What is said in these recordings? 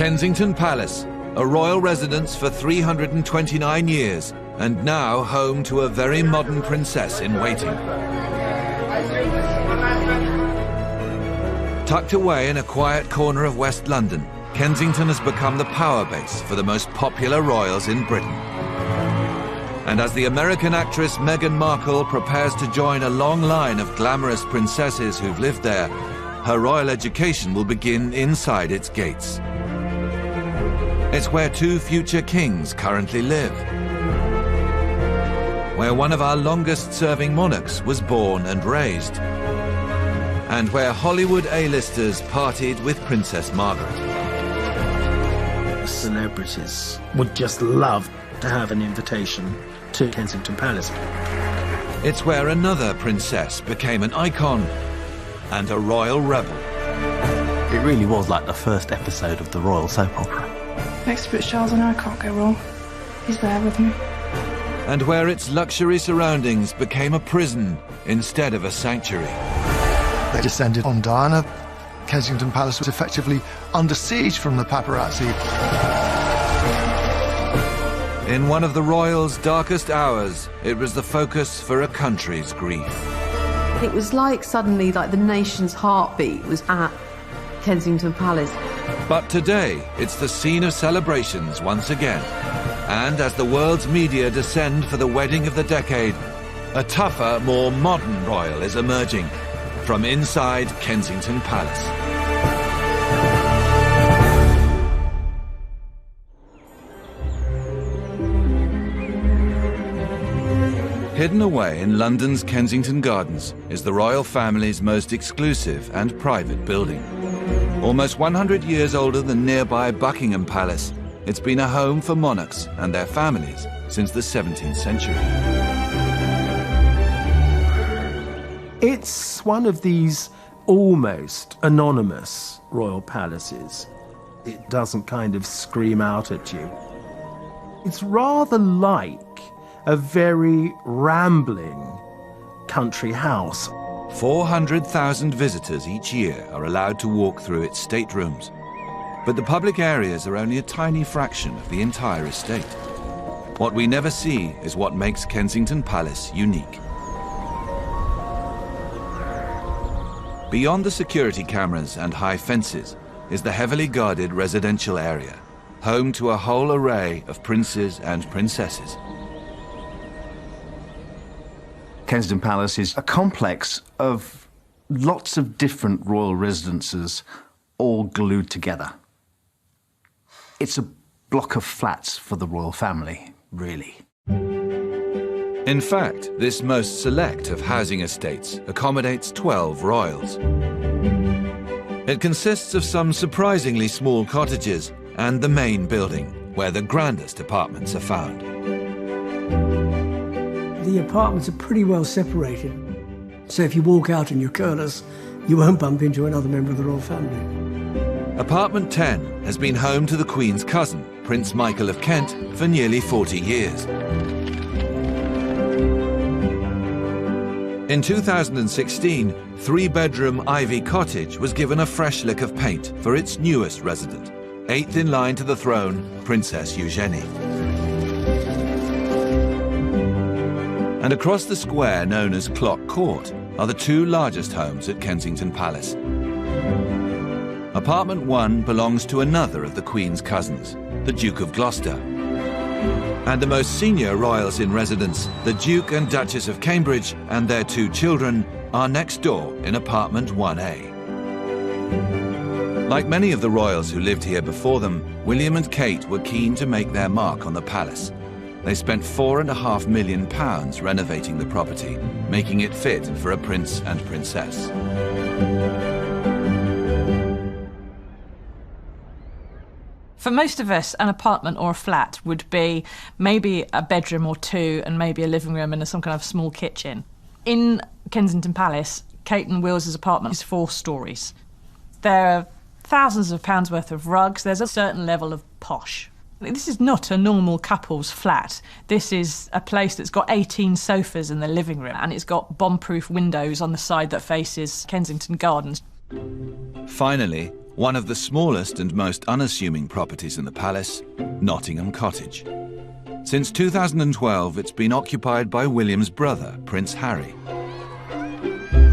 Kensington Palace, a royal residence for 329 years, and now home to a very modern princess in waiting. Tucked away in a quiet corner of West London, Kensington has become the power base for the most popular royals in Britain. And as the American actress Meghan Markle prepares to join a long line of glamorous princesses who've lived there, her royal education will begin inside its gates. It's where 2 future kings currently live, where one of our longest-serving monarchs was born and raised, and where Hollywood A-listers partied with Princess Margaret. Celebrities would just love to have an invitation to Kensington Palace. It's where another princess became an icon and a royal rebel. It really was like the first episode of the royal soap opera. Next to Prince Charles and I can't go wrong. He's there with me. And where its luxury surroundings became a prison instead of a sanctuary. They descended on Diana. Kensington Palace was effectively under siege from the paparazzi. In one of the royals' darkest hours, it was the focus for a country's grief. It was like suddenly the nation's heartbeat was at Kensington Palace. But today, it's the scene of celebrations once again. And as the world's media descend for the wedding of the decade, a tougher, more modern royal is emerging from inside Kensington Palace. Hidden away in London's Kensington Gardens is the royal family's most exclusive and private building. Almost 100 years older than nearby Buckingham Palace, it's been a home for monarchs and their families since the 17th century. It's one of these almost anonymous royal palaces. It doesn't kind of scream out at you. It's rather like a very rambling country house. 400,000 visitors each year are allowed to walk through its staterooms. But the public areas are only a tiny fraction of the entire estate. What we never see is what makes Kensington Palace unique. Beyond the security cameras and high fences is the heavily guarded residential area, home to a whole array of princes and princesses. Kensington Palace is a complex of lots of different royal residences all glued together. It's a block of flats for the royal family, really. In fact, this most select of housing estates accommodates 12 royals. It consists of some surprisingly small cottages and the main building, where the grandest apartments are found. The apartments are pretty well separated, so if you walk out and you're careless, you won't bump into another member of the royal family. Apartment 10 has been home to the Queen's cousin, Prince Michael of Kent, for nearly 40 years. In 2016, 3-bedroom Ivy Cottage was given a fresh lick of paint for its newest resident, 8th in line to the throne, Princess Eugenie. And across the square known as Clock Court are the 2 largest homes at Kensington Palace. Apartment 1 belongs to another of the Queen's cousins, the Duke of Gloucester. And the most senior royals in residence, the Duke and Duchess of Cambridge and their 2 children, are next door in apartment 1A. Like many of the royals who lived here before them, William and Kate were keen to make their mark on the palace. They spent £4.5 million renovating the property, making it fit for a prince and princess. For most of us, an apartment or a flat would be maybe a bedroom or 2 and maybe a living room and some kind of small kitchen. In Kensington Palace, Kate and Will's apartment is 4 stories. There are thousands of pounds worth of rugs. There's a certain level of posh. This is not a normal couple's flat. This is a place that's got 18 sofas in the living room and it's got bomb-proof windows on the side that faces Kensington Gardens. Finally, One of the smallest and most unassuming properties in the palace, Nottingham Cottage. Since 2012, it's been occupied by William's brother, Prince Harry.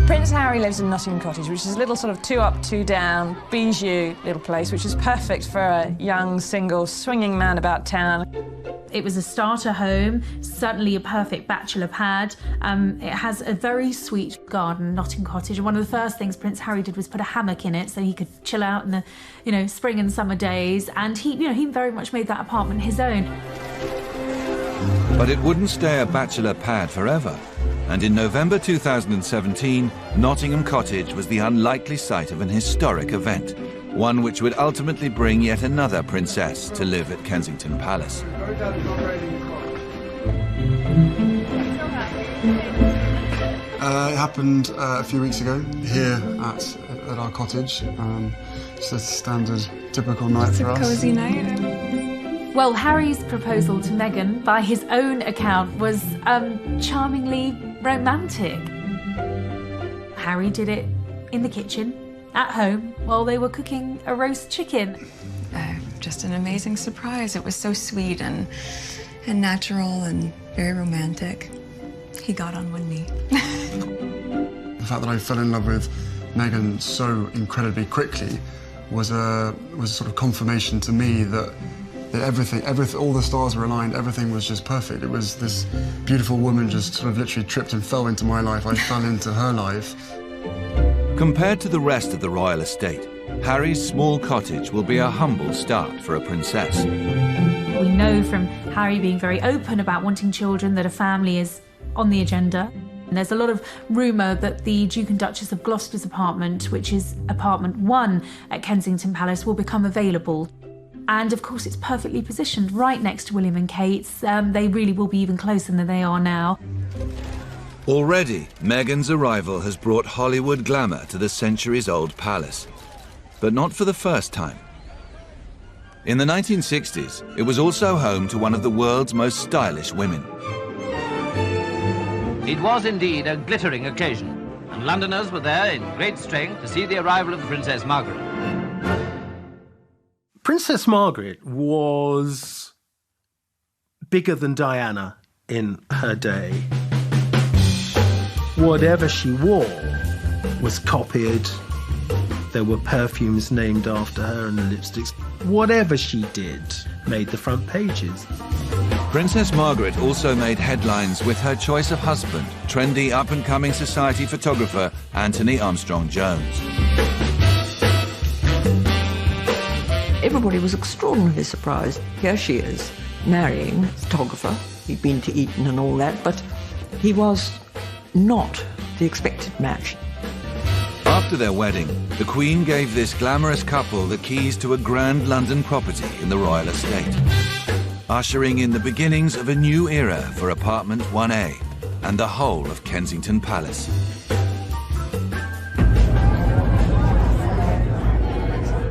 Prince Harry lives in Nottingham Cottage, which is a little sort of 2 up, 2 down, bijou little place, which is perfect for a young, single, swinging man about town. It was a starter home, certainly a perfect bachelor pad. It has a very sweet garden, Nottingham Cottage, and one of the first things Prince Harry did was put a hammock in it so he could chill out in the, spring and summer days. And he very much made that apartment his own. But it wouldn't stay a bachelor pad forever. And in November 2017, Nottingham Cottage was the unlikely site of an historic event, one which would ultimately bring yet another princess to live at Kensington Palace. It happened a few weeks ago here at our cottage. Just a standard, typical night for us. It's a cosy night. Well, Harry's proposal to Meghan, by his own account, was charmingly romantic. Harry did it in the kitchen, at home, while they were cooking a roast chicken. Just an amazing surprise. It was so sweet and natural and very romantic. He got on one knee. The fact that I fell in love with Meghan so incredibly quickly was a sort of confirmation to me that everything, all the stars were aligned, everything was just perfect. It was this beautiful woman just sort of literally tripped and fell into my life. I fell into her life. Compared to the rest of the royal estate, Harry's small cottage will be a humble start for a princess. We know from Harry being very open about wanting children that a family is on the agenda. And there's a lot of rumour that the Duke and Duchess of Gloucester's apartment, which is apartment 1 at Kensington Palace, will become available. And of course it's perfectly positioned right next to William and Kate's. They really will be even closer than they are now. Already, Meghan's arrival has brought Hollywood glamour to the centuries-old palace. But not for the first time. In the 1960s, it was also home to one of the world's most stylish women. It was indeed a glittering occasion, and Londoners were there in great strength to see the arrival of the Princess Margaret. Princess Margaret was bigger than Diana in her day. Whatever she wore was copied. There were perfumes named after her and lipsticks. Whatever she did made the front pages. Princess Margaret also made headlines with her choice of husband, trendy up-and-coming society photographer Anthony Armstrong-Jones. Everybody was extraordinarily surprised. Here she is, marrying a photographer. He'd been to Eton and all that, but he was not the expected match. After their wedding, the Queen gave this glamorous couple the keys to a grand London property in the royal estate, ushering in the beginnings of a new era for apartment 1A and the whole of Kensington Palace.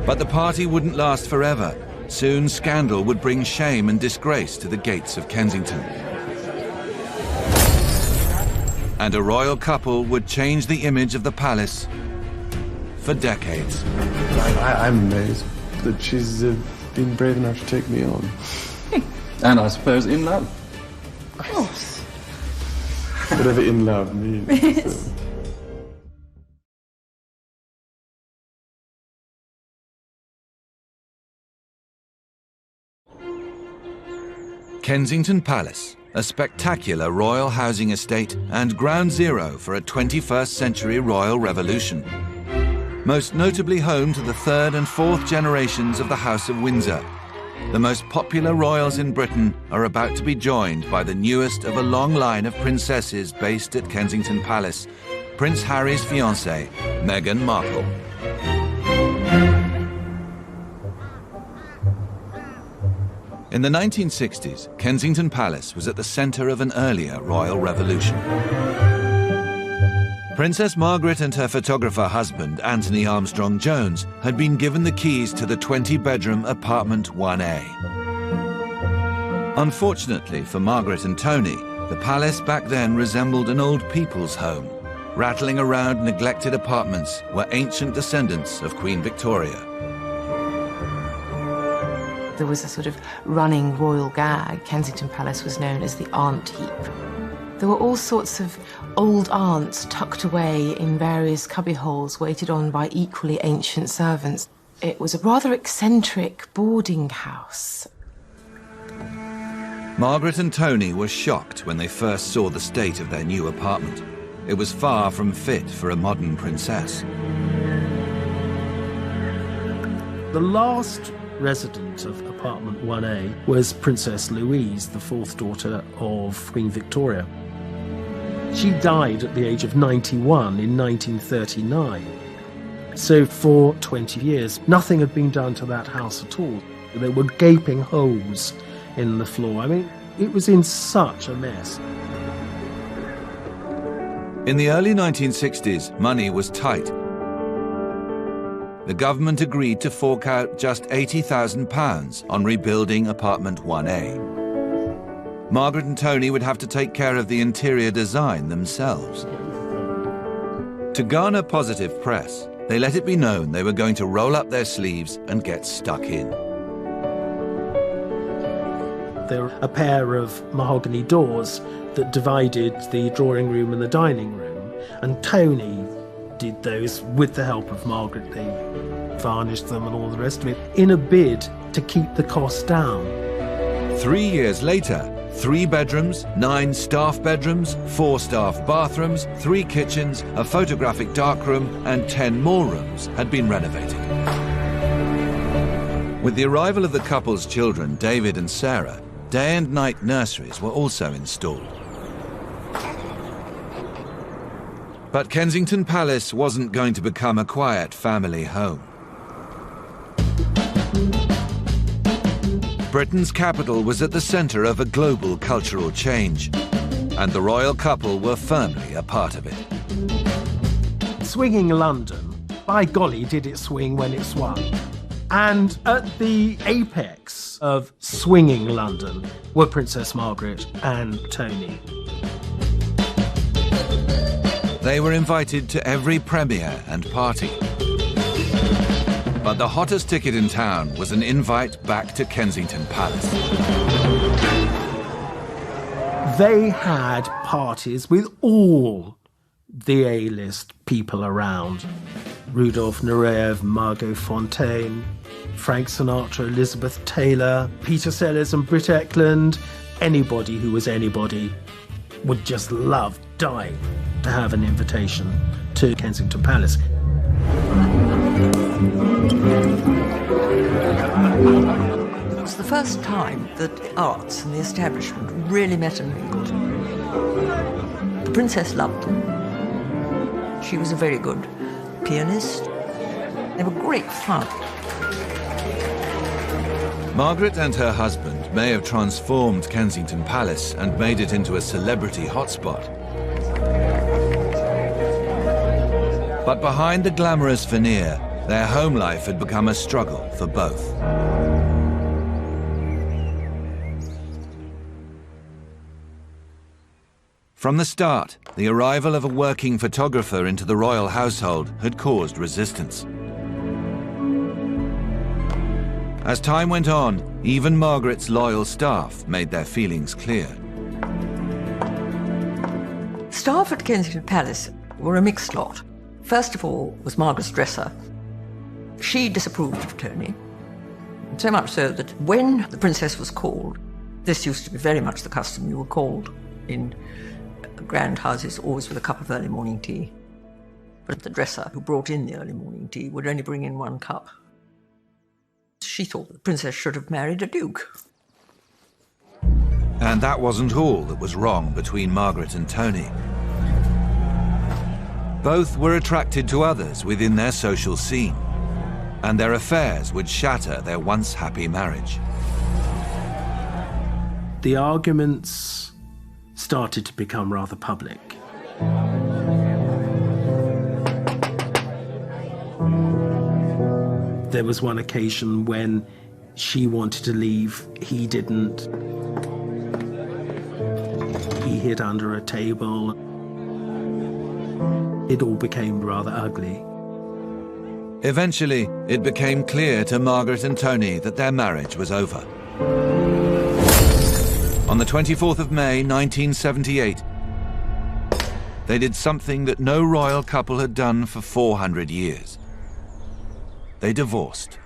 But the party wouldn't last forever. Soon scandal would bring shame and disgrace to the gates of Kensington. And a royal couple would change the image of the palace for decades. I'm amazed that she's been brave enough to take me on. And I suppose in love. Of course. Whatever in love means. Kensington Palace, a spectacular royal housing estate and ground zero for a 21st century royal revolution. Most notably home to the third and fourth generations of the House of Windsor. The most popular royals in Britain are about to be joined by the newest of a long line of princesses based at Kensington Palace, Prince Harry's fiancée, Meghan Markle. In the 1960s, Kensington Palace was at the centre of an earlier royal revolution. Princess Margaret and her photographer husband, Anthony Armstrong-Jones, had been given the keys to the 20-bedroom apartment 1A. Unfortunately for Margaret and Tony, the palace back then resembled an old people's home, Rattling around neglected apartments were ancient descendants of Queen Victoria. There was a sort of running royal gag. Kensington Palace was known as the aunt heap. There were all sorts of old aunts tucked away in various cubbyholes, waited on by equally ancient servants. It was a rather eccentric boarding house. Margaret and Tony were shocked when they first saw the state of their new apartment. It was far from fit for a modern princess. The last resident of apartment 1A was Princess Louise, the fourth daughter of Queen Victoria. She died at the age of 91 in 1939. So for 20 years, nothing had been done to that house at all. There were gaping holes in the floor. I mean, it was in such a mess. In the early 1960s, money was tight. The government agreed to fork out just £80,000 on rebuilding apartment 1A. Margaret and Tony would have to take care of the interior design themselves. To garner positive press, they let it be known they were going to roll up their sleeves and get stuck in. There were a pair of mahogany doors that divided the drawing room and the dining room, and Tony did those with the help of Margaret. They varnished them and all the rest of it in a bid to keep the cost down. 3 years later, 3 bedrooms, 9 staff bedrooms, 4 staff bathrooms, 3 kitchens, a photographic darkroom and 10 more rooms had been renovated. With the arrival of the couple's children, David and Sarah, day and night nurseries were also installed. But Kensington Palace wasn't going to become a quiet family home. Britain's capital was at the centre of a global cultural change, and the royal couple were firmly a part of it. Swinging London, by golly, did it swing when it swung. And at the apex of swinging London were Princess Margaret and Tony. They were invited to every premiere and party. But the hottest ticket in town was an invite back to Kensington Palace. They had parties with all the A-list people around. Rudolph Nureyev, Margot Fontaine, Frank Sinatra, Elizabeth Taylor, Peter Sellers and Britt Ekland. Anybody who was anybody would just love dying to have an invitation to Kensington Palace. It was the first time that the arts and the establishment really met and mingled. The princess loved them. She was a very good pianist. They were great fun. Margaret and her husband may have transformed Kensington Palace and made it into a celebrity hotspot. But behind the glamorous veneer, their home life had become a struggle for both. From the start, the arrival of a working photographer into the royal household had caused resistance. As time went on, even Margaret's loyal staff made their feelings clear. Staff at Kensington Palace were a mixed lot. First of all was Margaret's dresser. She disapproved of Tony, so much so that when the princess was called, this used to be very much the custom, you were called in grand houses always with a cup of early morning tea. But the dresser who brought in the early morning tea would only bring in 1 cup. She thought the princess should have married a duke. And that wasn't all that was wrong between Margaret and Tony. Both were attracted to others within their social scene, and their affairs would shatter their once happy marriage. The arguments started to become rather public. There was one occasion when she wanted to leave, he didn't. He hid under a table. it all became rather ugly. Eventually, it became clear to Margaret and Tony that their marriage was over. On the 24th of May, 1978, they did something that no royal couple had done for 400 years. They divorced.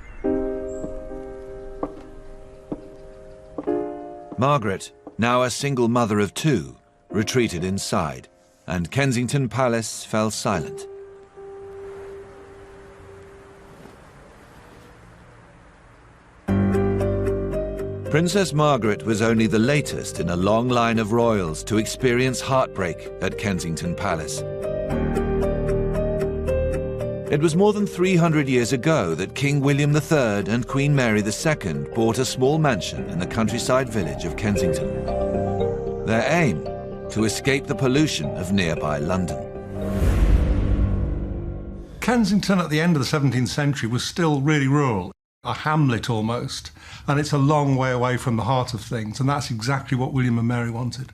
Margaret, now a single mother of two, retreated inside, and Kensington Palace fell silent. Princess Margaret was only the latest in a long line of royals to experience heartbreak at Kensington Palace. It was more than 300 years ago that King William III and Queen Mary II bought a small mansion in the countryside village of Kensington. Their aim? To escape the pollution of nearby London. Kensington at the end of the 17th century was still really rural. A hamlet almost, and it's a long way away from the heart of things, and that's exactly what William and Mary wanted.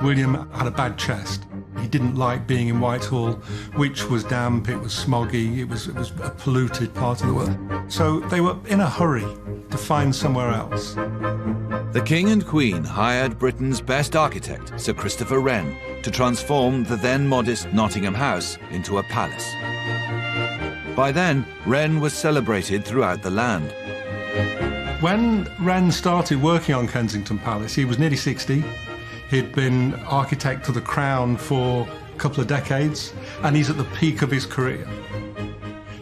William had a bad chest. He didn't like being in Whitehall, which was damp, it was smoggy, it was a polluted part of the world. So they were in a hurry to find somewhere else. The King and Queen hired Britain's best architect, Sir Christopher Wren, to transform the then modest Nottingham House into a palace. By then, Wren was celebrated throughout the land. When Wren started working on Kensington Palace, he was nearly 60. He'd been architect to the Crown for a couple of decades, and he's at the peak of his career.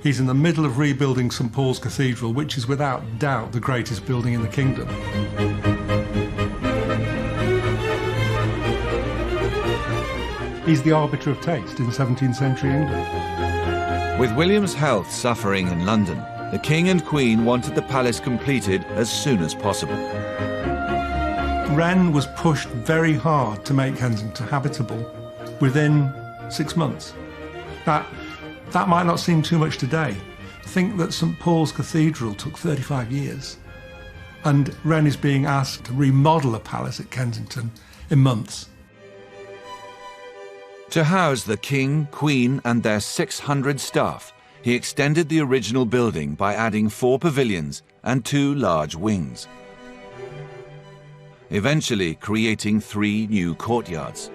He's in the middle of rebuilding St Paul's Cathedral, which is without doubt the greatest building in the kingdom. He's the arbiter of taste in 17th century England. With William's health suffering in London, the King and Queen wanted the palace completed as soon as possible. Wren was pushed very hard to make Kensington habitable within 6 months. That might not seem too much today. Think that St Paul's Cathedral took 35 years, and Wren is being asked to remodel a palace at Kensington in months. To house the King, Queen and their 600 staff, he extended the original building by adding 4 pavilions and 2 large wings, eventually creating 3 new courtyards.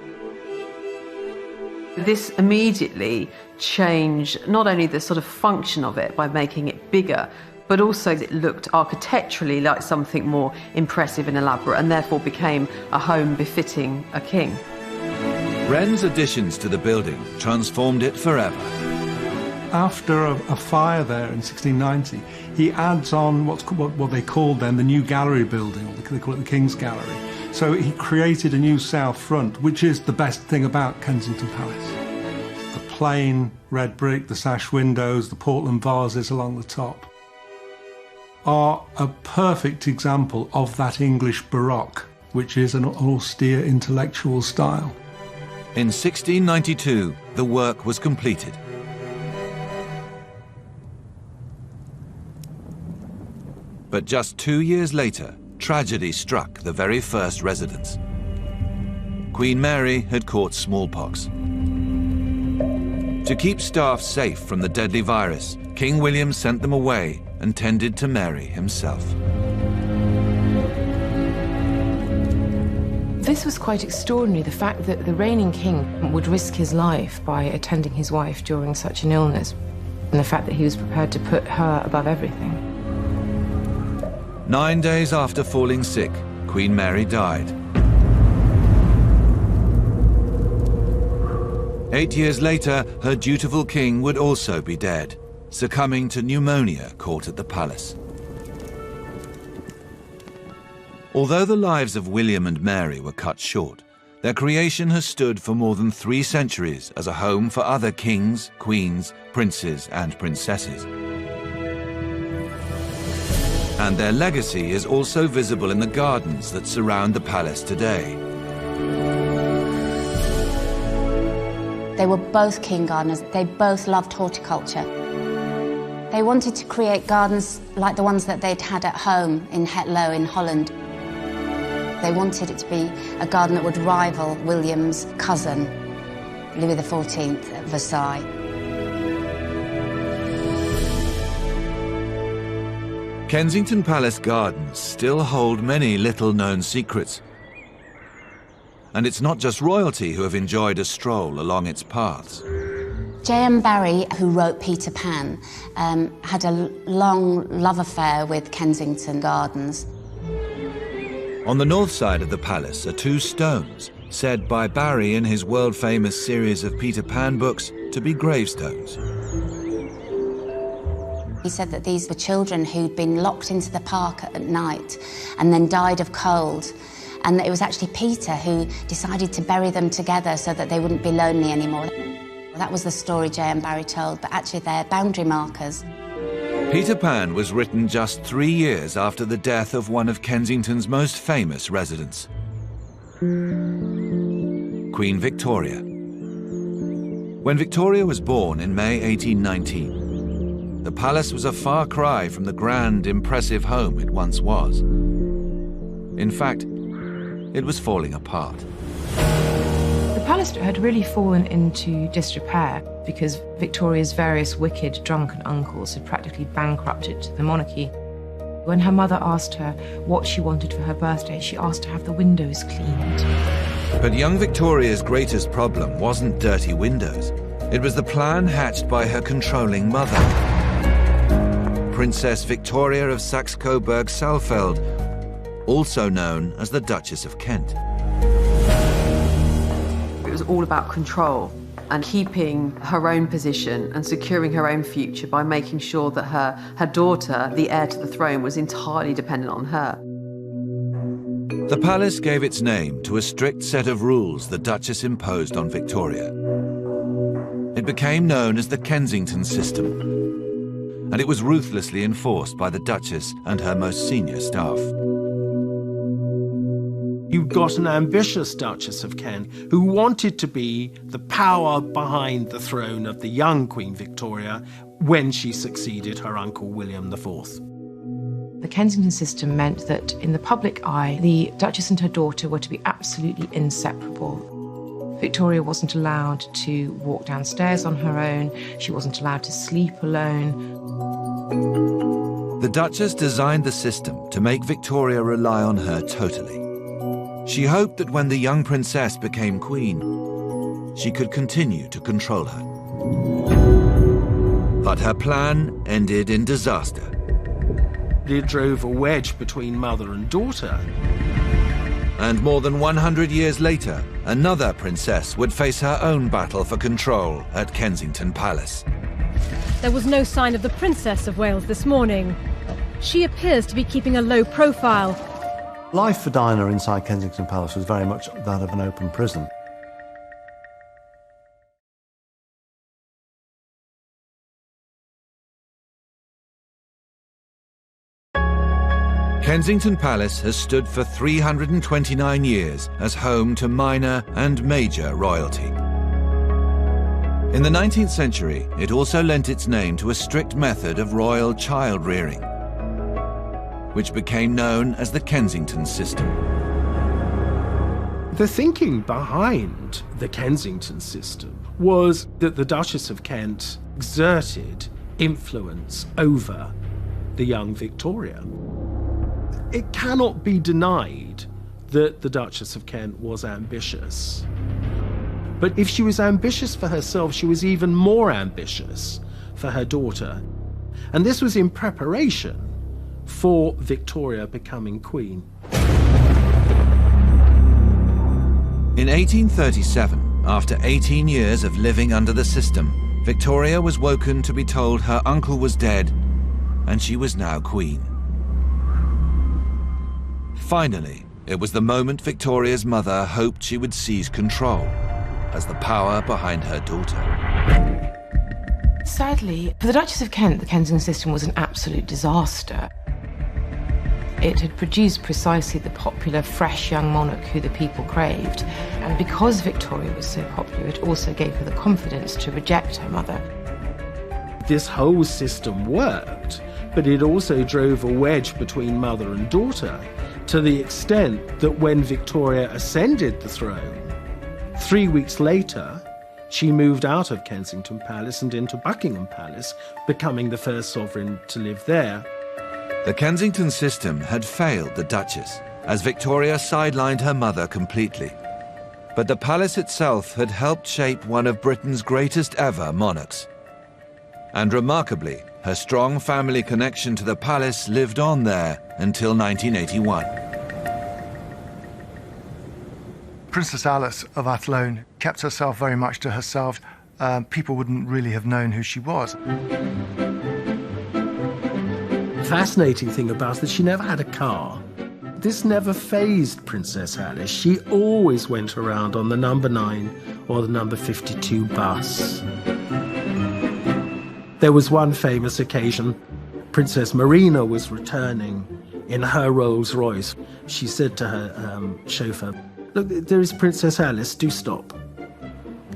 This immediately changed not only the sort of function of it by making it bigger, but also it looked architecturally like something more impressive and elaborate, and therefore became a home befitting a king. Wren's additions to the building transformed it forever. After a fire there in 1690, he adds on what they called then the new gallery building, or they call it the King's Gallery. So he created a new south front, which is the best thing about Kensington Palace. The plain red brick, the sash windows, the Portland vases along the top are a perfect example of that English Baroque, which is an austere intellectual style. In 1692, the work was completed. But just 2 years later, tragedy struck the very first residents. Queen Mary had caught smallpox. To keep staff safe from the deadly virus, King William sent them away and tended to Mary himself. This was quite extraordinary, the fact that the reigning king would risk his life by attending his wife during such an illness, and the fact that he was prepared to put her above everything. 9 days after falling sick, Queen Mary died. 8 years later, her dutiful king would also be dead, succumbing to pneumonia caught at the palace. Although the lives of William and Mary were cut short, their creation has stood for more than 3 centuries as a home for other kings, queens, princes and princesses. And their legacy is also visible in the gardens that surround the palace today. They were both king gardeners. They both loved horticulture. They wanted to create gardens like the ones that they'd had at home in Hetlow in Holland. They wanted it to be a garden that would rival William's cousin. Louis XIV at Versailles. Kensington Palace gardens still hold many little-known secrets. And it's not just royalty who have enjoyed a stroll along its paths. J.M. Barrie, who wrote Peter Pan, had a long love affair with Kensington Gardens. On the north side of the palace are two stones, said by Barrie in his world-famous series of Peter Pan books to be gravestones. He said that these were children who'd been locked into the park at night and then died of cold, and that it was actually Peter who decided to bury them together so that they wouldn't be lonely anymore. That was the story J.M. Barrie told, but actually they're boundary markers. Peter Pan was written just 3 years after the death of one of Kensington's most famous residents, Queen Victoria. When Victoria was born in May 1819, the palace was a far cry from the grand, impressive home it once was. In fact, it was falling apart. The palace had really fallen into disrepair because Victoria's various wicked, drunken uncles had practically bankrupted the monarchy. When her mother asked her what she wanted for her birthday, she asked to have the windows cleaned. But young Victoria's greatest problem wasn't dirty windows. It was the plan hatched by her controlling mother, Princess Victoria of Saxe-Coburg-Saalfeld, also known as the Duchess of Kent. It was all about control and keeping her own position and securing her own future by making sure that her daughter, the heir to the throne, was entirely dependent on her. The palace gave its name to a strict set of rules the Duchess imposed on Victoria. It became known as the Kensington system, and it was ruthlessly enforced by the Duchess and her most senior staff. You've got an ambitious Duchess of Kent who wanted to be the power behind the throne of the young Queen Victoria when she succeeded her uncle William IV. The Kensington system meant that in the public eye, the Duchess and her daughter were to be absolutely inseparable. Victoria wasn't allowed to walk downstairs on her own. She wasn't allowed to sleep alone. The Duchess designed the system to make Victoria rely on her totally. She hoped that when the young princess became queen, she could continue to control her. But her plan ended in disaster. It drove a wedge between mother and daughter. And more than 100 years later, another princess would face her own battle for control at Kensington Palace. There was no sign of the Princess of Wales this morning. She appears to be keeping a low profile. Life for Diana inside Kensington Palace was very much that of an open prison. Kensington Palace has stood for 329 years as home to minor and major royalty. In the 19th century, it also lent its name to a strict method of royal child rearing, which became known as the Kensington system. The thinking behind the Kensington system was that the Duchess of Kent exerted influence over the young Victoria. It cannot be denied that the Duchess of Kent was ambitious. But if she was ambitious for herself, she was even more ambitious for her daughter. And this was in preparation for Victoria becoming queen. In 1837, after 18 years of living under the system, Victoria was woken to be told her uncle was dead and she was now queen. Finally, it was the moment Victoria's mother hoped she would seize control as the power behind her daughter. Sadly, for the Duchess of Kent, the Kensington system was an absolute disaster. It had produced precisely the popular, fresh young monarch who the people craved. And because Victoria was so popular, it also gave her the confidence to reject her mother. This whole system worked, but it also drove a wedge between mother and daughter, to the extent that when Victoria ascended the throne, 3 weeks later, She moved out of Kensington Palace and into Buckingham Palace, becoming the first sovereign to live there. The Kensington system had failed the Duchess, as Victoria sidelined her mother completely. But the palace itself had helped shape one of Britain's greatest ever monarchs. And remarkably, her strong family connection to the palace lived on there until 1981. Princess Alice of Athlone kept herself very much to herself. People wouldn't really have known who she was. Fascinating thing about it, she never had a car. This never fazed Princess Alice. She always went around on the number 9 or the number 52 bus. There was one famous occasion. Princess Marina was returning in her Rolls Royce. She said to her chauffeur, "Look, there is Princess Alice, do stop."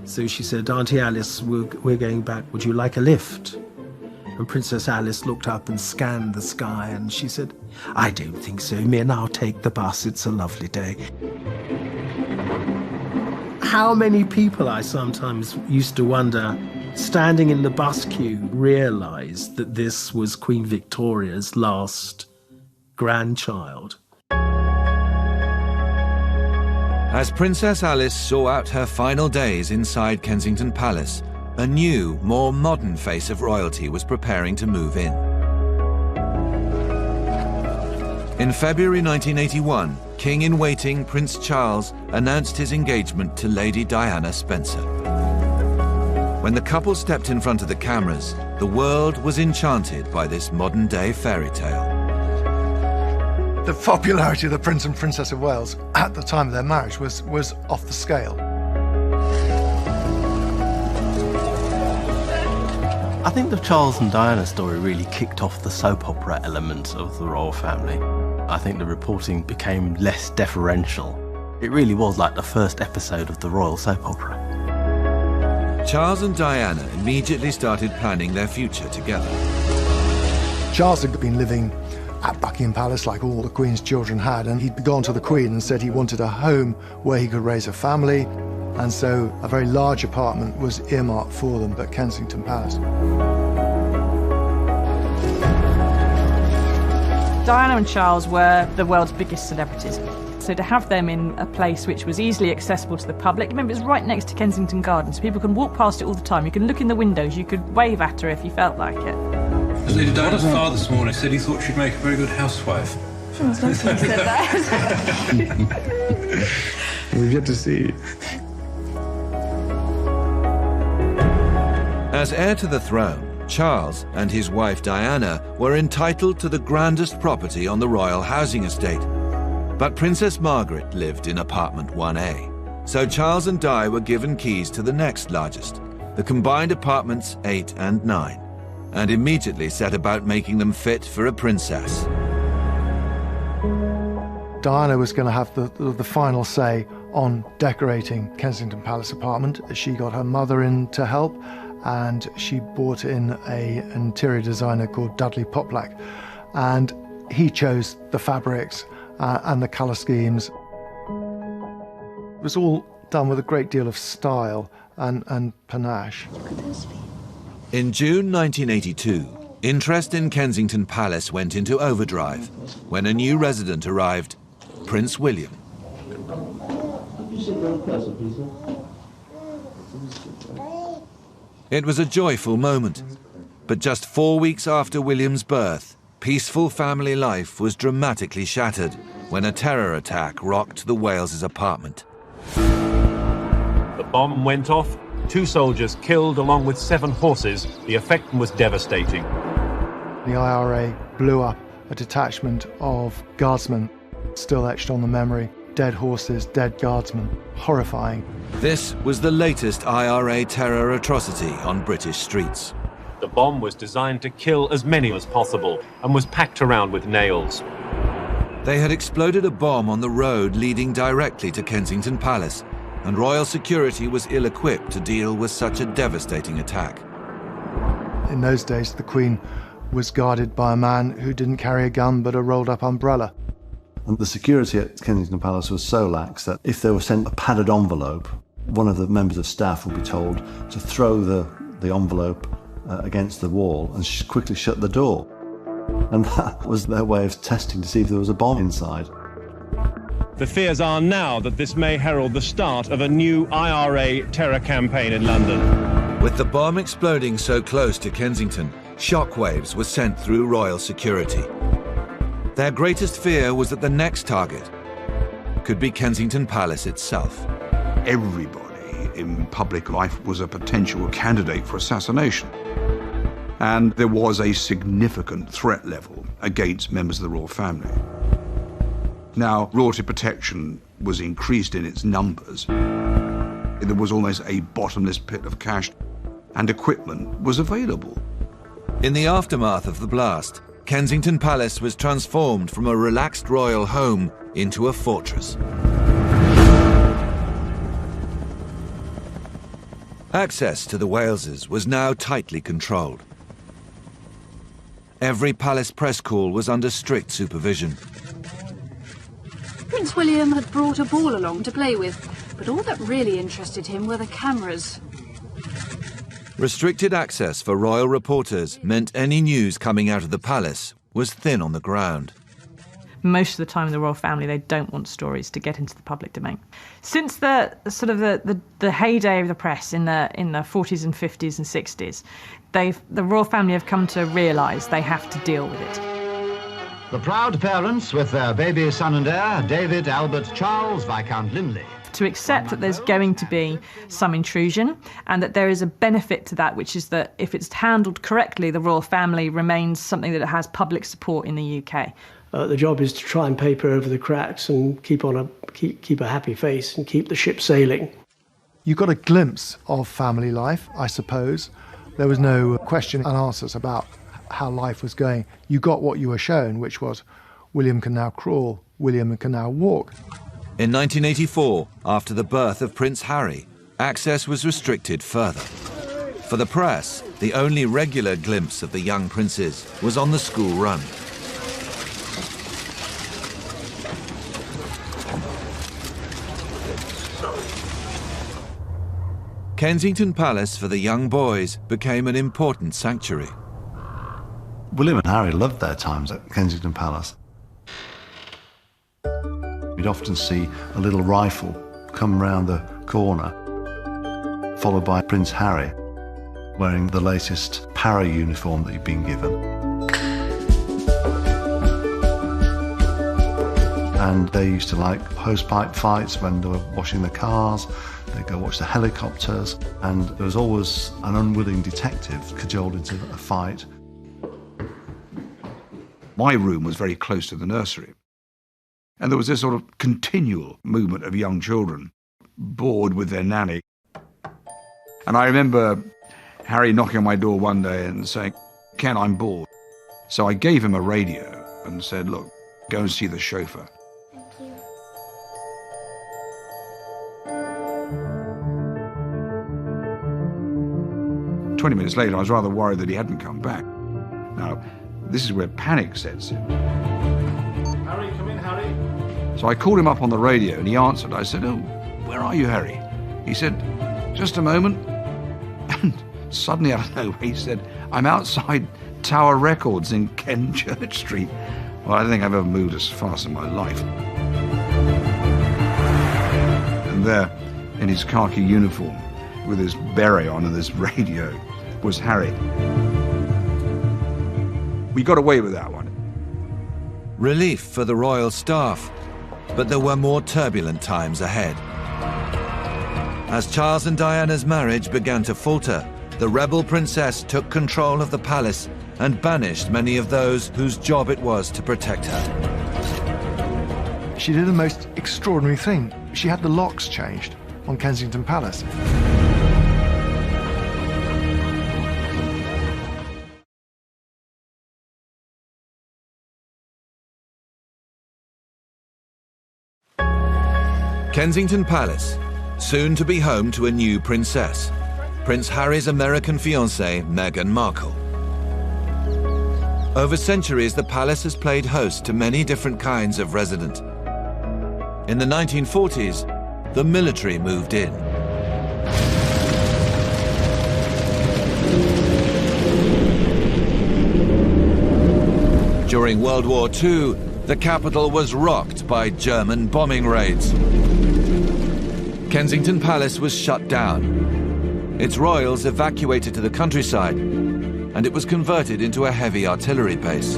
So she said, "Auntie Alice, we're going back. Would you like a lift?" And Princess Alice looked up and scanned the sky and she said, "I don't think so, Min, I'll take the bus. It's a lovely day." How many people, I sometimes used to wonder, standing in the bus queue, realised that this was Queen Victoria's last grandchild. As Princess Alice saw out her final days inside Kensington Palace, a new, more modern face of royalty was preparing to move in. In February 1981, King-in-Waiting Prince Charles announced his engagement to Lady Diana Spencer. When the couple stepped in front of the cameras, the world was enchanted by this modern-day fairy tale. The popularity of the Prince and Princess of Wales at the time of their marriage was off the scale. I think the Charles and Diana story really kicked off the soap opera element of the royal family. I think the reporting became less deferential. It really was like the first episode of the royal soap opera. Charles and Diana immediately started planning their future together. Charles had been living at Buckingham Palace like all the Queen's children had, and he'd gone to the Queen and said he wanted a home where he could raise a family, and so a very large apartment was earmarked for them at Kensington Palace. Diana and Charles were the world's biggest celebrities. So to have them in a place which was easily accessible to the public, remember it's right next to Kensington Gardens, so people can walk past it all the time. You can look in the windows, you could wave at her if you felt like it. Lady Diana's father this morning said he thought she'd make a very good housewife. Oh, that's nice when you said that. We've yet to see. As heir to the throne, Charles and his wife Diana were entitled to the grandest property on the royal housing estate. But Princess Margaret lived in apartment 1A. So Charles and Di were given keys to the next largest, the combined apartments 8 and 9, and immediately set about making them fit for a princess. Diana was going to have the final say on decorating Kensington Palace apartment. She got her mother in to help, and she brought in an interior designer called Dudley Poplack, and he chose the fabrics and the colour schemes. It was all done with a great deal of style and panache. In June 1982, interest in Kensington Palace went into overdrive when a new resident arrived, Prince William. It was a joyful moment, but just 4 weeks after William's birth, peaceful family life was dramatically shattered when a terror attack rocked the Wales's apartment. The bomb went off, 2 soldiers killed along with 7 horses. The effect was devastating. The IRA blew up a detachment of guardsmen, still etched on the memory. Dead horses, dead guardsmen. Horrifying. This was the latest IRA terror atrocity on British streets. The bomb was designed to kill as many as possible and was packed around with nails. They had exploded a bomb on the road leading directly to Kensington Palace, and royal security was ill-equipped to deal with such a devastating attack. In those days, the Queen was guarded by a man who didn't carry a gun but a rolled-up umbrella. And the security at Kensington Palace was so lax that if they were sent a padded envelope, one of the members of staff would be told to throw the envelope against the wall and quickly shut the door. And that was their way of testing to see if there was a bomb inside. The fears are now that this may herald the start of a new IRA terror campaign in London. With the bomb exploding so close to Kensington, shockwaves were sent through royal security. Their greatest fear was that the next target could be Kensington Palace itself. Everybody in public life was a potential candidate for assassination. And there was a significant threat level against members of the royal family. Now, royalty protection was increased in its numbers. There was almost a bottomless pit of cash, and equipment was available. In the aftermath of the blast, Kensington Palace was transformed from a relaxed royal home into a fortress. Access to the Waleses was now tightly controlled. Every palace press call was under strict supervision. Prince William had brought a ball along to play with, but all that really interested him were the cameras. Restricted access for royal reporters meant any news coming out of the palace was thin on the ground. Most of the time in the royal family, they don't want stories to get into the public domain. Since the heyday of the press in the 40s and 50s and 60s, the royal family have come to realise they have to deal with it. The proud parents with their baby son and heir, David Albert Charles Viscount Linley. To accept that there's going to be some intrusion and that there is a benefit to that, which is that if it's handled correctly, the royal family remains something that has public support in the UK. The job is to try and paper over the cracks and keep a happy face and keep the ship sailing. You got a glimpse of family life, I suppose. There was no question and answers about how life was going. You got what you were shown, which was William can now crawl, William can now walk. In 1984, after the birth of Prince Harry, access was restricted further. For the press, the only regular glimpse of the young princes was on the school run. Kensington Palace for the young boys became an important sanctuary. William and Harry loved their times at Kensington Palace. You'd often see a little rifle come round the corner, followed by Prince Harry wearing the latest para uniform that he'd been given. And they used to like hosepipe fights when they were washing the cars. They'd go watch the helicopters, and there was always an unwilling detective cajoled into a fight. My room was very close to the nursery, and there was this sort of continual movement of young children, bored with their nanny. And I remember Harry knocking on my door one day and saying, "Ken, I'm bored." So I gave him a radio and said, "Look, go and see the chauffeur." 20 minutes later, I was rather worried that he hadn't come back. Now, this is where panic sets in. Harry, come in, Harry. So I called him up on the radio and he answered. I said, "Oh, where are you, Harry?" He said, "Just a moment." And suddenly, out of nowhere, he said, "I'm outside Tower Records in Ken Church Street." Well, I don't think I've ever moved as fast in my life. And there, in his khaki uniform, with his beret on and this radio, was Harry. We got away with that one. Relief for the royal staff, but there were more turbulent times ahead. As Charles and Diana's marriage began to falter, the rebel princess took control of the palace and banished many of those whose job it was to protect her. She did the most extraordinary thing. She had the locks changed on Kensington Palace. Kensington Palace, soon to be home to a new princess, Prince Harry's American fiancée, Meghan Markle. Over centuries, the palace has played host to many different kinds of resident. In the 1940s, the military moved in. During World War II, the capital was rocked by German bombing raids. Kensington Palace was shut down. Its royals evacuated to the countryside, and it was converted into a heavy artillery base.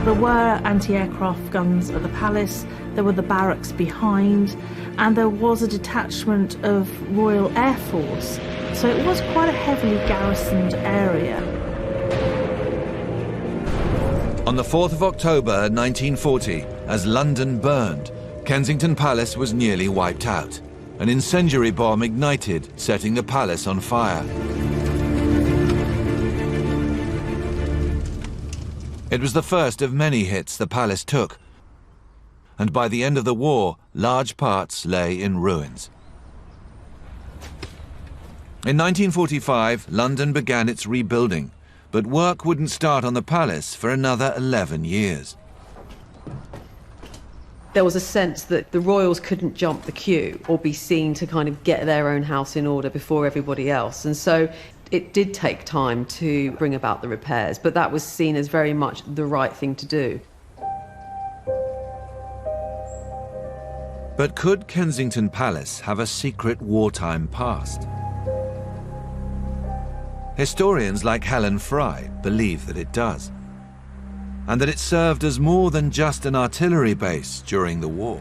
There were anti-aircraft guns at the palace, there were the barracks behind, and there was a detachment of Royal Air Force. So it was quite a heavily garrisoned area. On the 4th of October 1940, as London burned, Kensington Palace was nearly wiped out. An incendiary bomb ignited, setting the palace on fire. It was the first of many hits the palace took, and by the end of the war, large parts lay in ruins. In 1945, London began its rebuilding, but work wouldn't start on the palace for another 11 years. There was a sense that the royals couldn't jump the queue or be seen to kind of get their own house in order before everybody else. And so it did take time to bring about the repairs, but that was seen as very much the right thing to do. But could Kensington Palace have a secret wartime past? Historians like Helen Fry believe that it does, and that it served as more than just an artillery base during the war.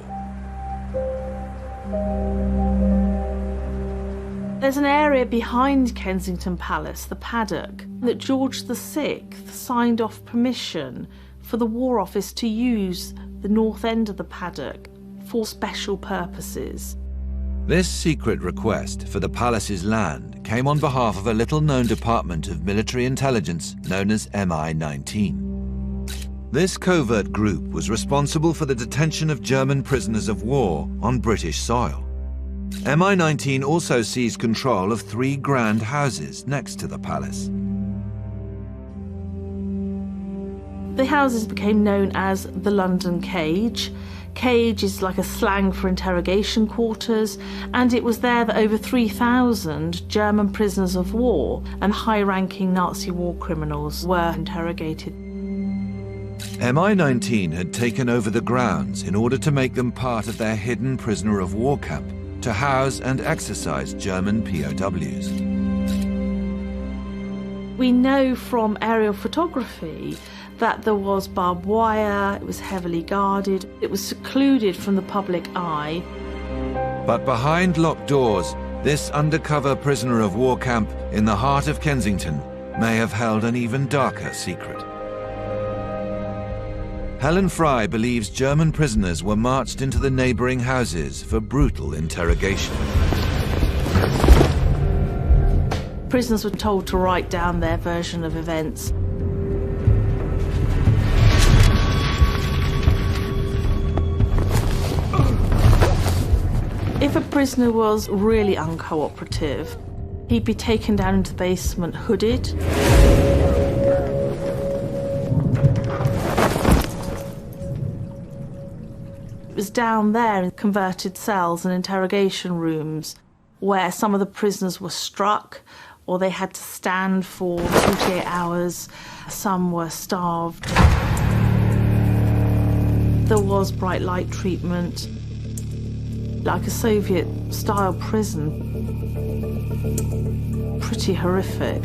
There's an area behind Kensington Palace, the paddock, that George VI signed off permission for the War Office to use the north end of the paddock for special purposes. This secret request for the palace's land came on behalf of a little-known department of military intelligence known as MI-19. This covert group was responsible for the detention of German prisoners of war on British soil. MI-19 also seized control of 3 grand houses next to the palace. The houses became known as the London Cage. Cage is like a slang for interrogation quarters, and it was there that over 3,000 German prisoners of war and high-ranking Nazi war criminals were interrogated. MI-19 had taken over the grounds in order to make them part of their hidden prisoner of war camp to house and exercise German POWs. We know from aerial photography that there was barbed wire, it was heavily guarded, it was secluded from the public eye. But behind locked doors, this undercover prisoner of war camp in the heart of Kensington may have held an even darker secret. Helen Fry believes German prisoners were marched into the neighbouring houses for brutal interrogation. Prisoners were told to write down their version of events. If a prisoner was really uncooperative, he'd be taken down into the basement hooded. It was down there in converted cells and interrogation rooms where some of the prisoners were struck or they had to stand for 48 hours. Some were starved. There was bright light treatment, like a Soviet-style prison. Pretty horrific.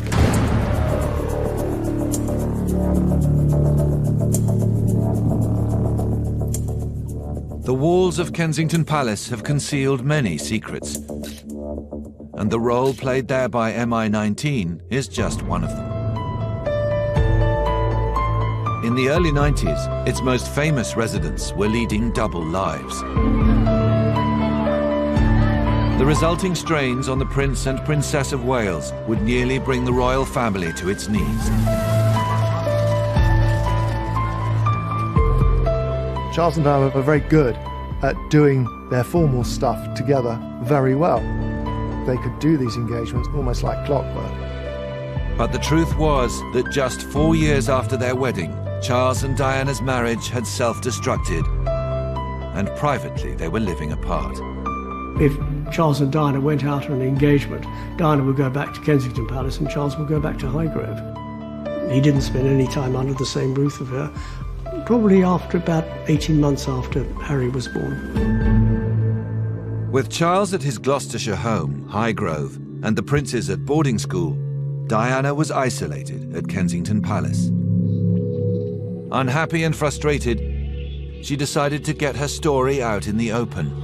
The walls of Kensington Palace have concealed many secrets, and the role played there by MI-19 is just one of them. In the early 90s, its most famous residents were leading double lives. The resulting strains on the Prince and Princess of Wales would nearly bring the royal family to its knees. Charles and Diana were very good at doing their formal stuff together very well. They could do these engagements almost like clockwork. But the truth was that just 4 years after their wedding, Charles and Diana's marriage had self-destructed, and privately they were living apart. If Charles and Diana went out on an engagement, Diana would go back to Kensington Palace and Charles would go back to Highgrove. He didn't spend any time under the same roof of her, probably after about 18 months after Harry was born. With Charles at his Gloucestershire home, Highgrove, and the princes at boarding school, Diana was isolated at Kensington Palace. Unhappy and frustrated, she decided to get her story out in the open.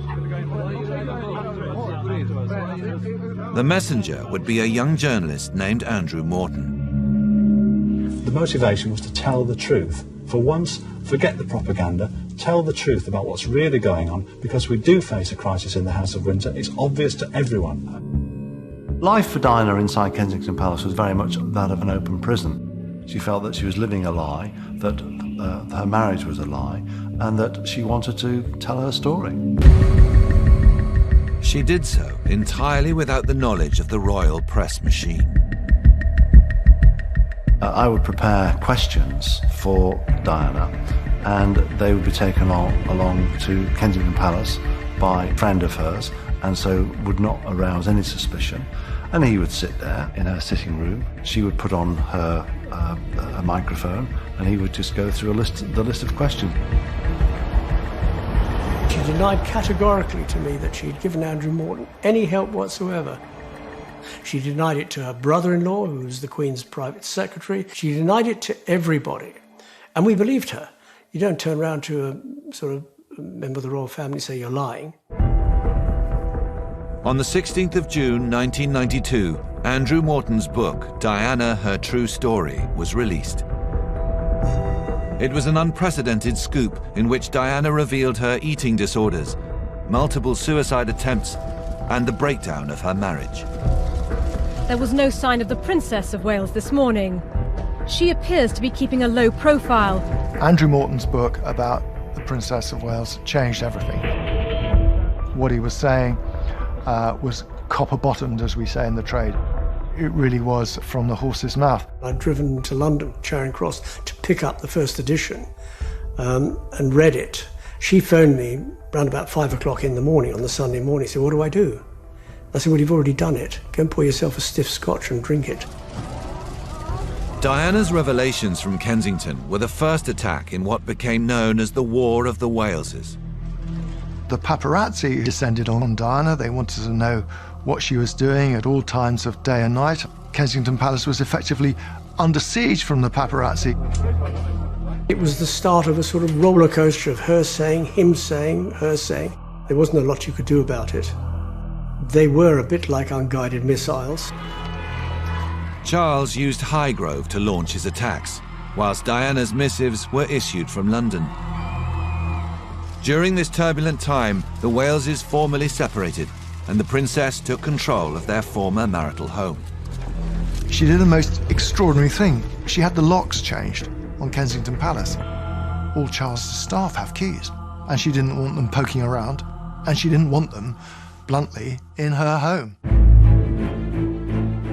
The messenger would be a young journalist named Andrew Morton. The motivation was to tell the truth. For once, forget the propaganda, tell the truth about what's really going on, because we do face a crisis in the House of Windsor. It's obvious to everyone. Life for Diana inside Kensington Palace was very much that of an open prison. She felt that she was living a lie, that her marriage was a lie, and that she wanted to tell her story. She did so entirely without the knowledge of the royal press machine. I would prepare questions for Diana, and they would be taken along to Kensington Palace by a friend of hers, and so would not arouse any suspicion. And he would sit there in her sitting room. She would put on her a microphone, and he would just go through the list of questions. She denied categorically to me that she'd given Andrew Morton any help whatsoever. She denied it to her brother-in-law, who was the Queen's private secretary. She denied it to everybody. And we believed her. You don't turn around to a sort of member of the royal family and say you're lying. On the 16th of June 1992, Andrew Morton's book, Diana, Her True Story, was released. It was an unprecedented scoop in which Diana revealed her eating disorders, multiple suicide attempts, and the breakdown of her marriage. There was no sign of the Princess of Wales this morning. She appears to be keeping a low profile. Andrew Morton's book about the Princess of Wales changed everything. What he was saying was copper-bottomed, as we say in the trade. It really was from the horse's mouth. I'd driven to London, Charing Cross, to pick up the first edition and read it. She phoned me around about 5 o'clock in the morning on the Sunday morning. She said, "What do I do?" I said, "Well, you've already done it. Go and pour yourself a stiff scotch and drink it." Diana's revelations from Kensington were the first attack in what became known as the War of the Waleses. The paparazzi descended on Diana. They wanted to know what she was doing at all times of day and night. Kensington Palace was effectively under siege from the paparazzi. It was the start of a sort of roller coaster of her saying, him saying, her saying. There wasn't a lot you could do about it. They were a bit like unguided missiles. Charles used Highgrove to launch his attacks, whilst Diana's missives were issued from London. During this turbulent time, the Waleses formally separated, and the princess took control of their former marital home. She did the most extraordinary thing. She had the locks changed on Kensington Palace. All Charles's staff have keys, and she didn't want them poking around, and she didn't want them, bluntly, in her home.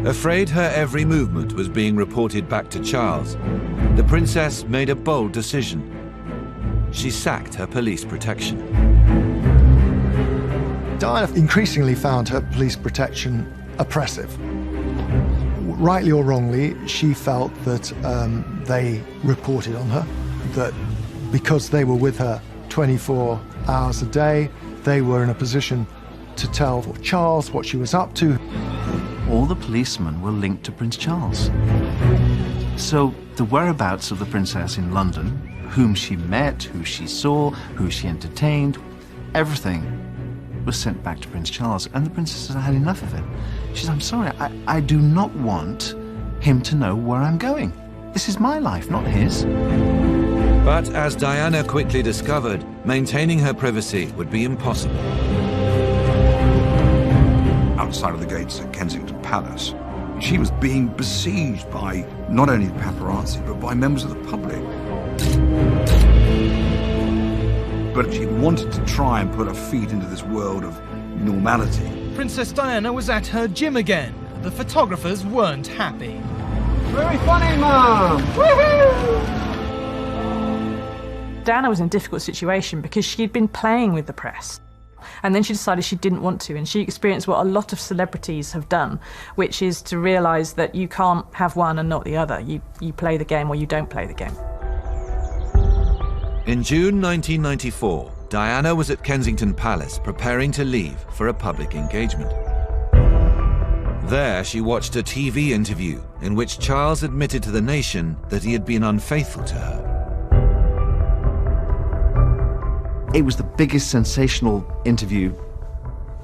Afraid her every movement was being reported back to Charles, the princess made a bold decision. She sacked her police protection. Diana increasingly found her police protection oppressive. Rightly or wrongly, she felt that they reported on her, that because they were with her 24 hours a day, they were in a position to tell Charles what she was up to. All the policemen were linked to Prince Charles. So the whereabouts of the princess in London, whom she met, who she saw, who she entertained, everything was sent back to Prince Charles, and the princess had had enough of it. She said, "I'm sorry, I do not want him to know where I'm going. This is my life, not his." But as Diana quickly discovered, maintaining her privacy would be impossible. Outside of the gates at Kensington Palace, she was being besieged by not only the paparazzi, but by members of the public. But she wanted to try and put her feet into this world of normality. Princess Diana was at her gym again. The photographers weren't happy. Very funny, Mum! Woohoo! Diana was in a difficult situation because she'd been playing with the press. And then she decided she didn't want to, and she experienced what a lot of celebrities have done, which is to realise that you can't have one and not the other. You play the game or you don't play the game. In June 1994, Diana was at Kensington Palace preparing to leave for a public engagement. There, she watched a TV interview in which Charles admitted to the nation that he had been unfaithful to her. It was the biggest sensational interview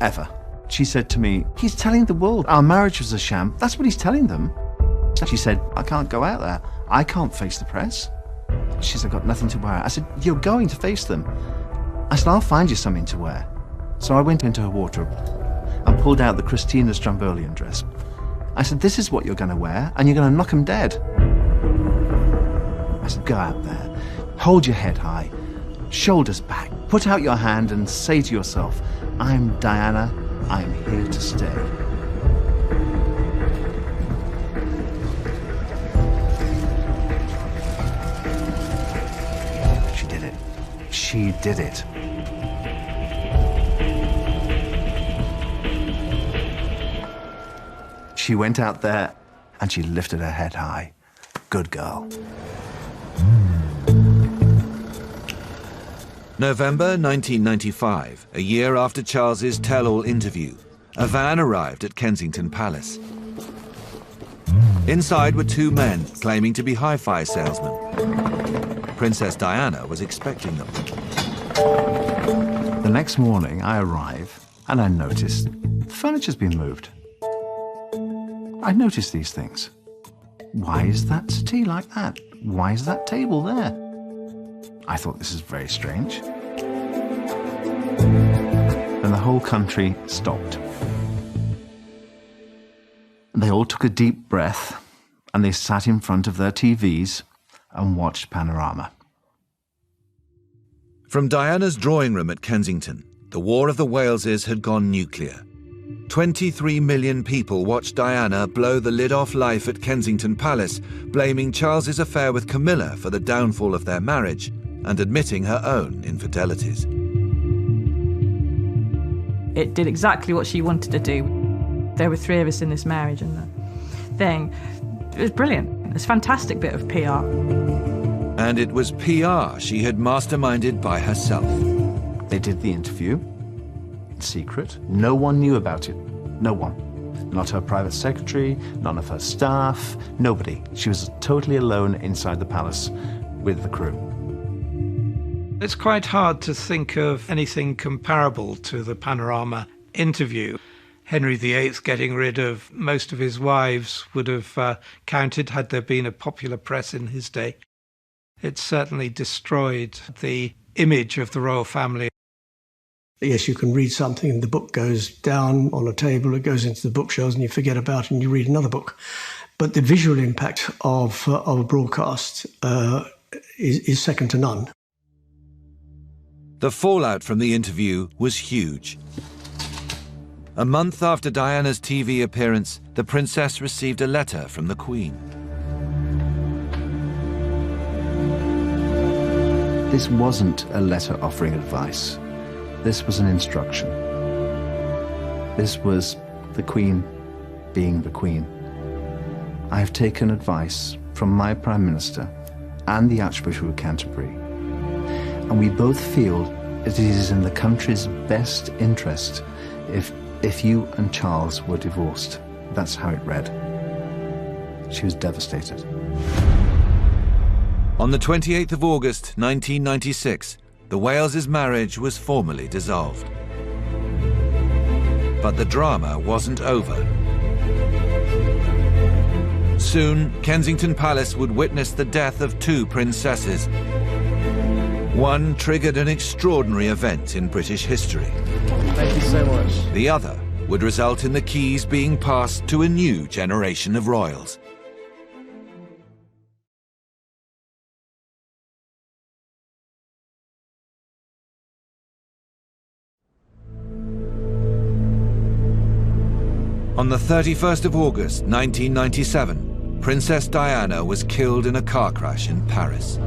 ever. She said to me, "He's telling the world our marriage was a sham. That's what he's telling them." She said, "I can't go out there. I can't face the press." She said, "I've got nothing to wear." I said, "You're going to face them." I said, "I'll find you something to wear." So I went into her wardrobe and pulled out the Christina Strombolian dress. I said, "This is what you're going to wear, and you're going to knock them dead." I said, "Go out there, hold your head high, shoulders back, put out your hand and say to yourself, 'I'm Diana, I'm here to stay.'" She did it. She did it. She went out there and she lifted her head high. Good girl. November 1995, a year after Charles's tell-all interview, a van arrived at Kensington Palace. Inside were two men claiming to be hi-fi salesmen. Princess Diana was expecting them. The next morning, I arrive and I notice the furniture's been moved. I noticed these things. Why is that settee like that? Why is that table there? I thought, this is very strange. And the whole country stopped. They all took a deep breath and they sat in front of their TVs and watched Panorama. From Diana's drawing room at Kensington, the War of the Waleses had gone nuclear. 23 million people watched Diana blow the lid off life at Kensington Palace, blaming Charles's affair with Camilla for the downfall of their marriage and admitting her own infidelities. It did exactly what she wanted to do. There were three of us in this marriage, and the thing, it was brilliant. It's a fantastic bit of PR. And it was PR she had masterminded by herself. They did the interview in secret. No one knew about it. No one. Not her private secretary, none of her staff, nobody. She was totally alone inside the palace with the crew. It's quite hard to think of anything comparable to the Panorama interview. Henry VIII getting rid of most of his wives would have counted had there been a popular press in his day. It certainly destroyed the image of the royal family. Yes, you can read something and the book goes down on a table, it goes into the bookshelves and you forget about it and you read another book. But the visual impact of a broadcast is second to none. The fallout from the interview was huge. A month after Diana's TV appearance, the princess received a letter from the Queen. This wasn't a letter offering advice. This was an instruction. This was the Queen being the Queen. I have taken advice from my Prime Minister and the Archbishop of Canterbury, and we both feel that it is in the country's best interest if you and Charles were divorced. That's how it read. She was devastated. On the 28th of August, 1996, the Wales' marriage was formally dissolved. But the drama wasn't over. Soon, Kensington Palace would witness the death of two princesses. One triggered an extraordinary event in British history. Thank you so much. The other would result in the keys being passed to a new generation of royals. On the 31st of August, 1997, Princess Diana was killed in a car crash in Paris.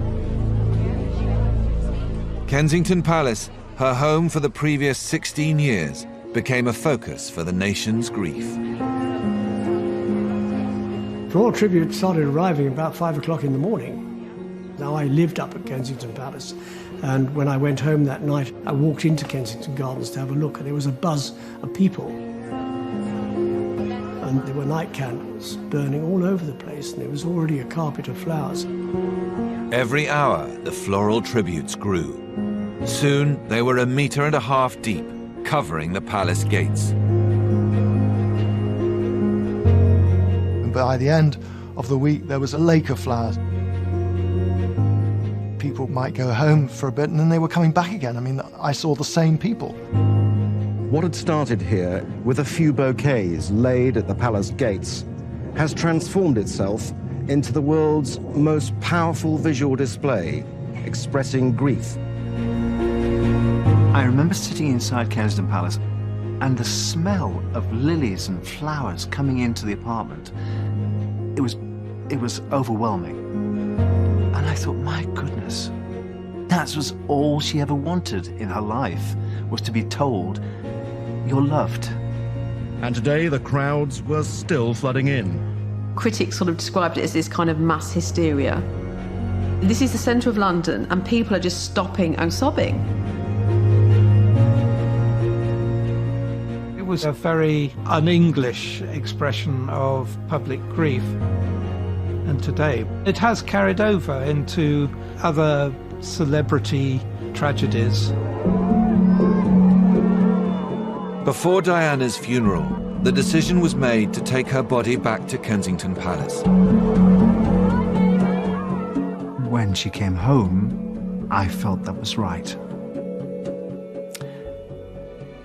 Kensington Palace her home for the previous 16 years became a focus for the nation's grief. Royal tribute started arriving about 5 o'clock in the morning. Now, I lived up at Kensington Palace, and when I went home that night, I walked into Kensington Gardens to have a look, and there was a buzz of people. And there were night candles burning all over the place, and there was already a carpet of flowers. Every hour, the floral tributes grew. Soon, they were 1.5 meters deep, covering the palace gates. And by the end of the week, there was a lake of flowers. People might go home for a bit, and then they were coming back again. I mean, I saw the same people. What had started here with a few bouquets laid at the palace gates has transformed itself into the world's most powerful visual display, expressing grief. I remember sitting inside Kensington Palace and the smell of lilies and flowers coming into the apartment. It was overwhelming. And I thought, my goodness, that was all she ever wanted in her life, was to be told, you're loved. And today the crowds were still flooding in. Critics sort of described it as this kind of mass hysteria. This is the centre of London, and people are just stopping and sobbing. It was a very un-English expression of public grief. And today, it has carried over into other celebrity tragedies. Before Diana's funeral, the decision was made to take her body back to Kensington Palace. When she came home, I felt that was right.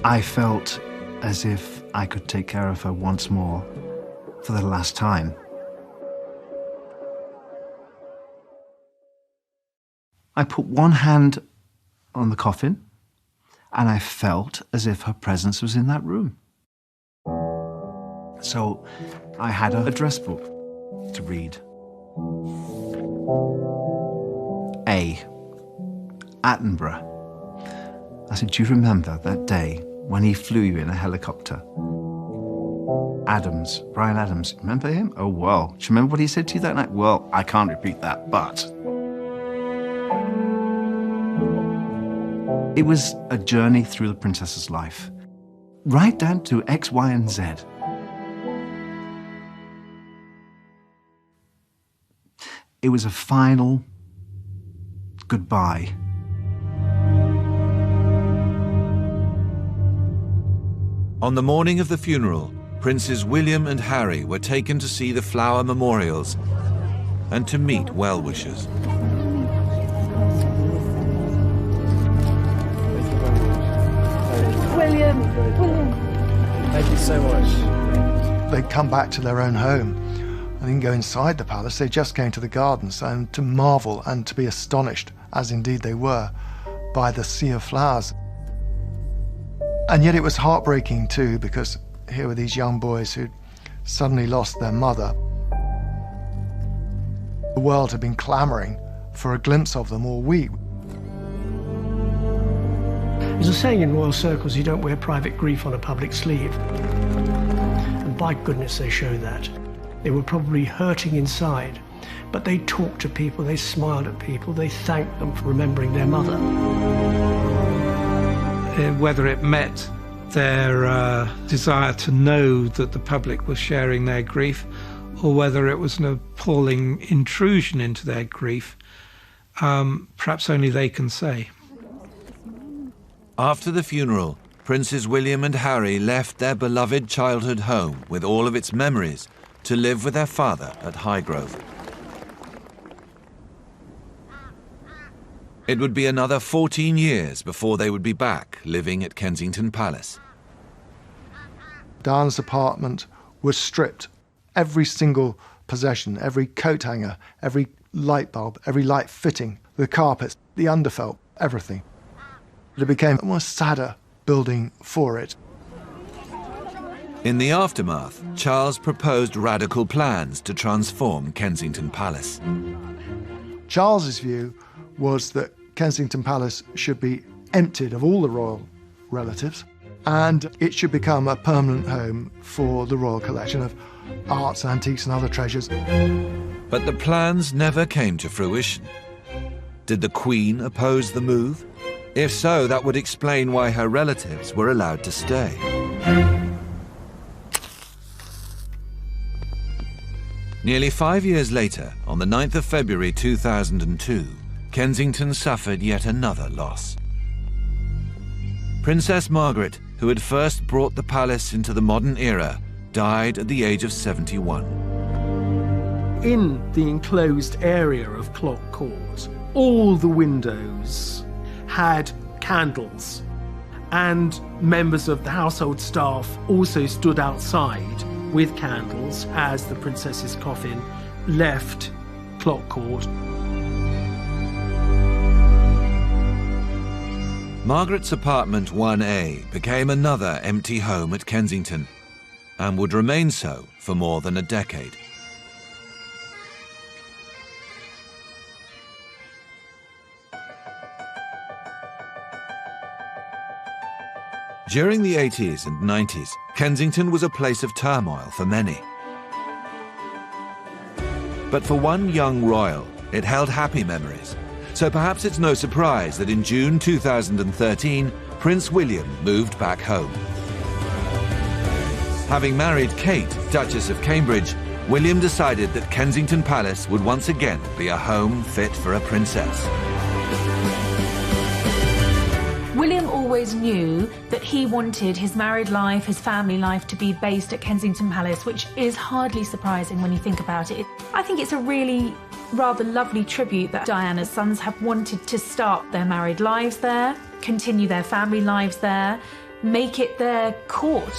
I felt as if I could take care of her once more for the last time. I put one hand on the coffin, and I felt as if her presence was in that room. So I had an address book to read. A. Attenborough. I said, do you remember that day when he flew you in a helicopter? Adams, Brian Adams, remember him? Oh, well. Do you remember what he said to you that night? Well, I can't repeat that, but... It was a journey through the princess's life, right down to X, Y, and Z. It was a final goodbye. On the morning of the funeral, Princes William and Harry were taken to see the flower memorials and to meet well-wishers. William. Thank you so much. They'd come back to their own home. They didn't go inside the palace, they just came to the gardens and to marvel and to be astonished, as indeed they were, by the sea of flowers. And yet it was heartbreaking too, because here were these young boys who'd suddenly lost their mother. The world had been clamouring for a glimpse of them all week. There's a saying in royal circles, you don't wear private grief on a public sleeve. And by goodness, they show that. They were probably hurting inside, but they talked to people, they smiled at people, they thanked them for remembering their mother. Whether it met their desire to know that the public was sharing their grief, or whether it was an appalling intrusion into their grief, perhaps only they can say. After the funeral, Princes William and Harry left their beloved childhood home with all of its memories to live with their father at Highgrove. It would be another 14 years before they would be back living at Kensington Palace. Diana's apartment was stripped. Every single possession, every coat hanger, every light bulb, every light fitting, the carpets, the underfelt, everything. It became a more sadder building for it. In the aftermath, Charles proposed radical plans to transform Kensington Palace. Charles's view was that Kensington Palace should be emptied of all the royal relatives, and it should become a permanent home for the royal collection of arts, antiques and other treasures. But the plans never came to fruition. Did the Queen oppose the move? If so, that would explain why her relatives were allowed to stay. Nearly 5 years later, on the 9th of February 2002, Kensington suffered yet another loss. Princess Margaret, who had first brought the palace into the modern era, died at the age of 71. In the enclosed area of Clock Court, all the windows had candles, and members of the household staff also stood outside with candles as the princess's coffin left Clock Court. Margaret's apartment 1A became another empty home at Kensington, and would remain so for more than a decade. During the 80s and 90s, Kensington was a place of turmoil for many. But for one young royal, it held happy memories. So perhaps it's no surprise that in June 2013, Prince William moved back home. Having married Kate, Duchess of Cambridge, William decided that Kensington Palace would once again be a home fit for a princess. William always knew that he wanted his married life, his family life to be based at Kensington Palace, which is hardly surprising when you think about it. I think it's a really rather lovely tribute that Diana's sons have wanted to start their married lives there, continue their family lives there, make it their court.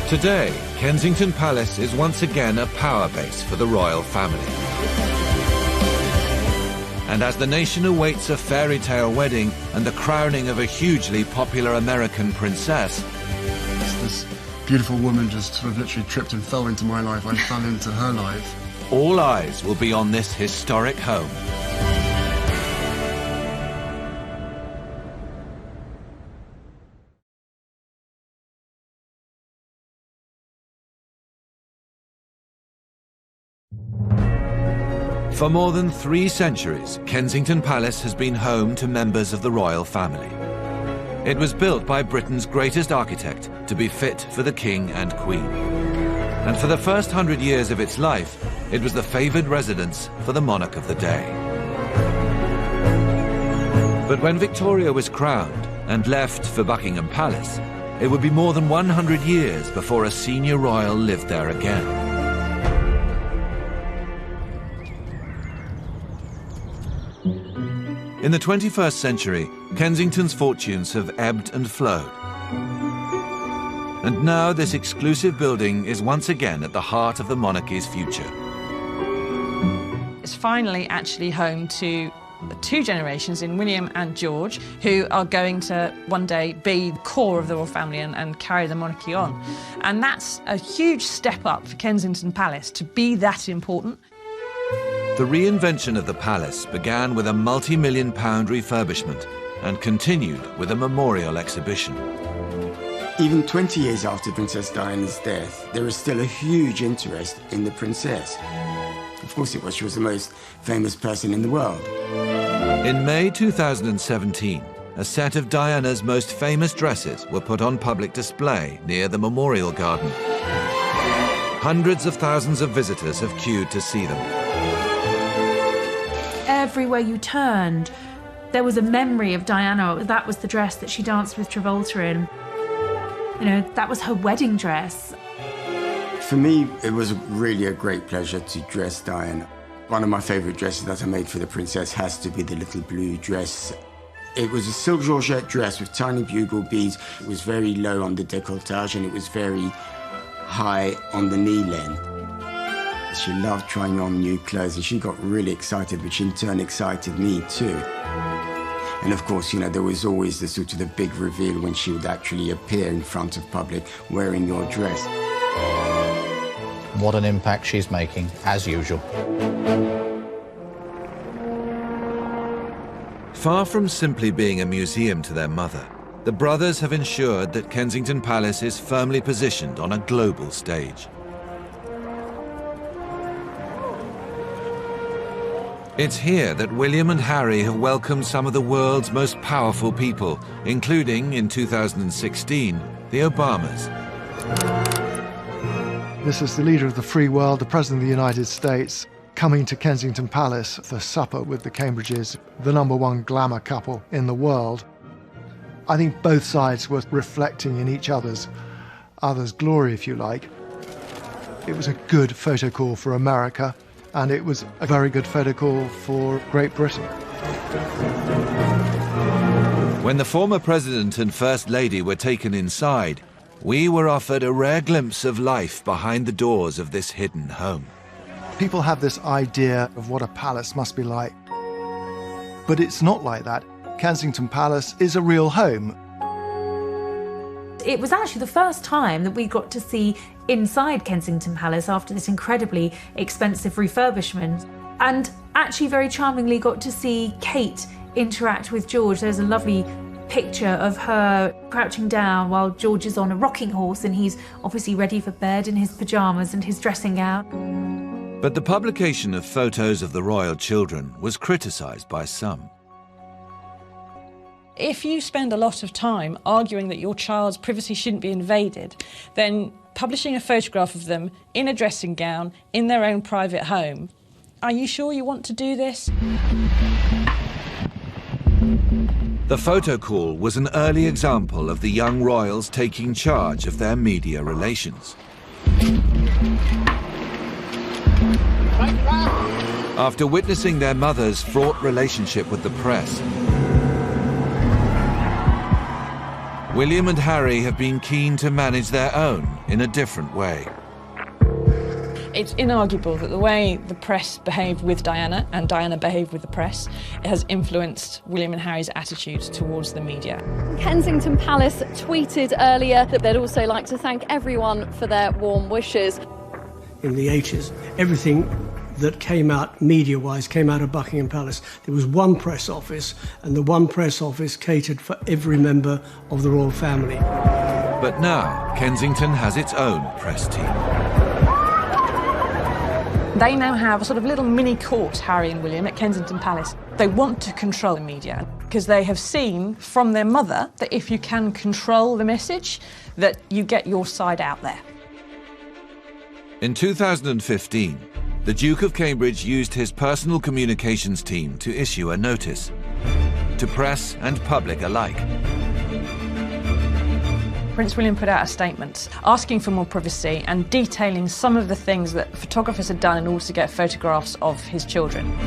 Today, Kensington Palace is once again a power base for the royal family. And as the nation awaits a fairy tale wedding and the crowning of a hugely popular American princess, this beautiful woman just sort of literally tripped and fell into my life. I fell into her life. All eyes will be on this historic home. For more than 3 centuries, Kensington Palace has been home to members of the royal family. It was built by Britain's greatest architect to be fit for the King and Queen. And for the first 100 years of its life, it was the favoured residence for the monarch of the day. But when Victoria was crowned and left for Buckingham Palace, it would be more than 100 years before a senior royal lived there again. In the 21st century, Kensington's fortunes have ebbed and flowed. And now this exclusive building is once again at the heart of the monarchy's future. It's finally actually home to 2 generations in William and George, who are going to one day be the core of the royal family and carry the monarchy on. And that's a huge step up for Kensington Palace to be that important. The reinvention of the palace began with a multi-million-pound refurbishment and continued with a memorial exhibition. Even 20 years after Princess Diana's death, there is still a huge interest in the princess. Of course it was. She was the most famous person in the world. In May 2017, a set of Diana's most famous dresses were put on public display near the Memorial Garden. Hundreds of thousands of visitors have queued to see them. Everywhere you turned, there was a memory of Diana. That was the dress that she danced with Travolta in. You know, that was her wedding dress. For me, it was really a great pleasure to dress Diana. One of my favourite dresses that I made for the princess has to be the little blue dress. It was a silk georgette dress with tiny bugle beads. It was very low on the décolletage and it was very high on the knee length. She loved trying on new clothes and she got really excited, which in turn excited me too. And of course, you know, there was always the sort of the big reveal when she would actually appear in front of public wearing your dress. What an impact she's making, as usual. Far from simply being a museum to their mother, the brothers have ensured that Kensington Palace is firmly positioned on a global stage. It's here that William and Harry have welcomed some of the world's most powerful people, including, in 2016, the Obamas. This is the leader of the free world, the President of the United States, coming to Kensington Palace for supper with the Cambridges, the #1 glamour couple in the world. I think both sides were reflecting in each other's glory, if you like. It was a good photo call for America, and it was a very good photo call for Great Britain. When the former president and first lady were taken inside, we were offered a rare glimpse of life behind the doors of this hidden home. People have this idea of what a palace must be like, but it's not like that. Kensington Palace is a real home. It was actually the first time that we got to see inside Kensington Palace after this incredibly expensive refurbishment, and actually very charmingly got to see Kate interact with George. There's a lovely picture of her crouching down while George is on a rocking horse, and he's obviously ready for bed in his pyjamas and his dressing gown. But the publication of photos of the royal children was criticised by some. If you spend a lot of time arguing that your child's privacy shouldn't be invaded, then publishing a photograph of them in a dressing gown in their own private home, are you sure you want to do this? The photo call was an early example of the young royals taking charge of their media relations. After witnessing their mother's fraught relationship with the press, William and Harry have been keen to manage their own in a different way. It's inarguable that the way the press behaved with Diana and Diana behaved with the press has influenced William and Harry's attitudes towards the media. Kensington Palace tweeted earlier that they'd also like to thank everyone for their warm wishes. In the 80s, everything that came out media-wise came out of Buckingham Palace. There was one press office, and the one press office catered for every member of the royal family. But now, Kensington has its own press team. They now have a sort of little mini court, Harry and William, at Kensington Palace. They want to control the media because they have seen from their mother that if you can control the message, that you get your side out there. In 2015, the Duke of Cambridge used his personal communications team to issue a notice to press and public alike. Prince William put out a statement asking for more privacy and detailing some of the things that photographers had done in order to get photographs of his children.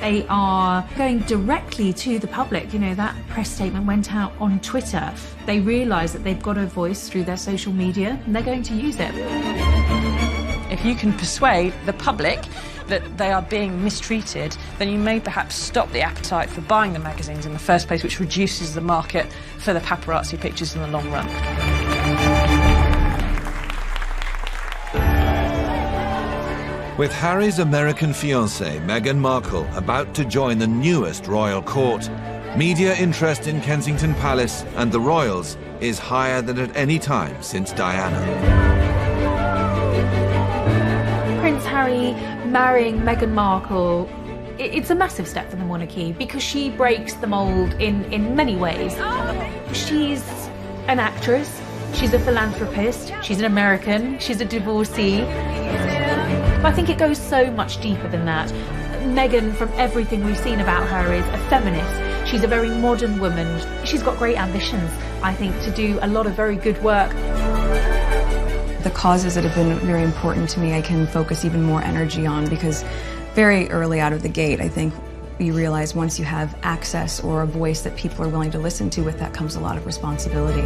They are going directly to the public. You know, that press statement went out on Twitter. They realise that they've got a voice through their social media and they're going to use it. If you can persuade the public that they are being mistreated, then you may perhaps stop the appetite for buying the magazines in the first place, which reduces the market for the paparazzi pictures in the long run. With Harry's American fiancée, Meghan Markle, about to join the newest royal court, media interest in Kensington Palace and the royals is higher than at any time since Diana. Prince Harry marrying Meghan Markle, it's a massive step for the monarchy because she breaks the mould in many ways. She's an actress, she's a philanthropist, she's an American, she's a divorcee. But I think it goes so much deeper than that. Meghan, from everything we've seen about her, is a feminist. She's a very modern woman. She's got great ambitions, I think, to do a lot of very good work. The causes that have been very important to me, I can focus even more energy on because very early out of the gate, I think you realize once you have access or a voice that people are willing to listen to, with that comes a lot of responsibility.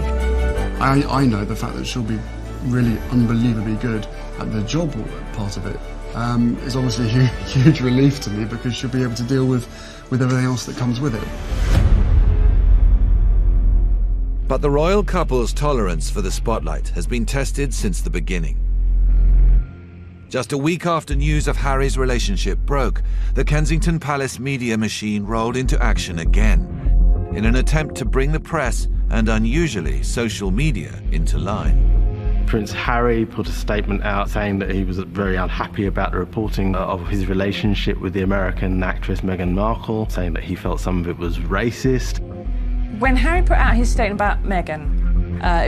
I know the fact that she'll be really unbelievably good at the job part of it is obviously a huge relief to me because she'll be able to deal with everything else that comes with it. But the royal couple's tolerance for the spotlight has been tested since the beginning. Just a week after news of Harry's relationship broke, the Kensington Palace media machine rolled into action again in an attempt to bring the press and, unusually, social media into line. Prince Harry put a statement out saying that he was very unhappy about the reporting of his relationship with the American actress Meghan Markle, saying that he felt some of it was racist. When Harry put out his statement about Meghan,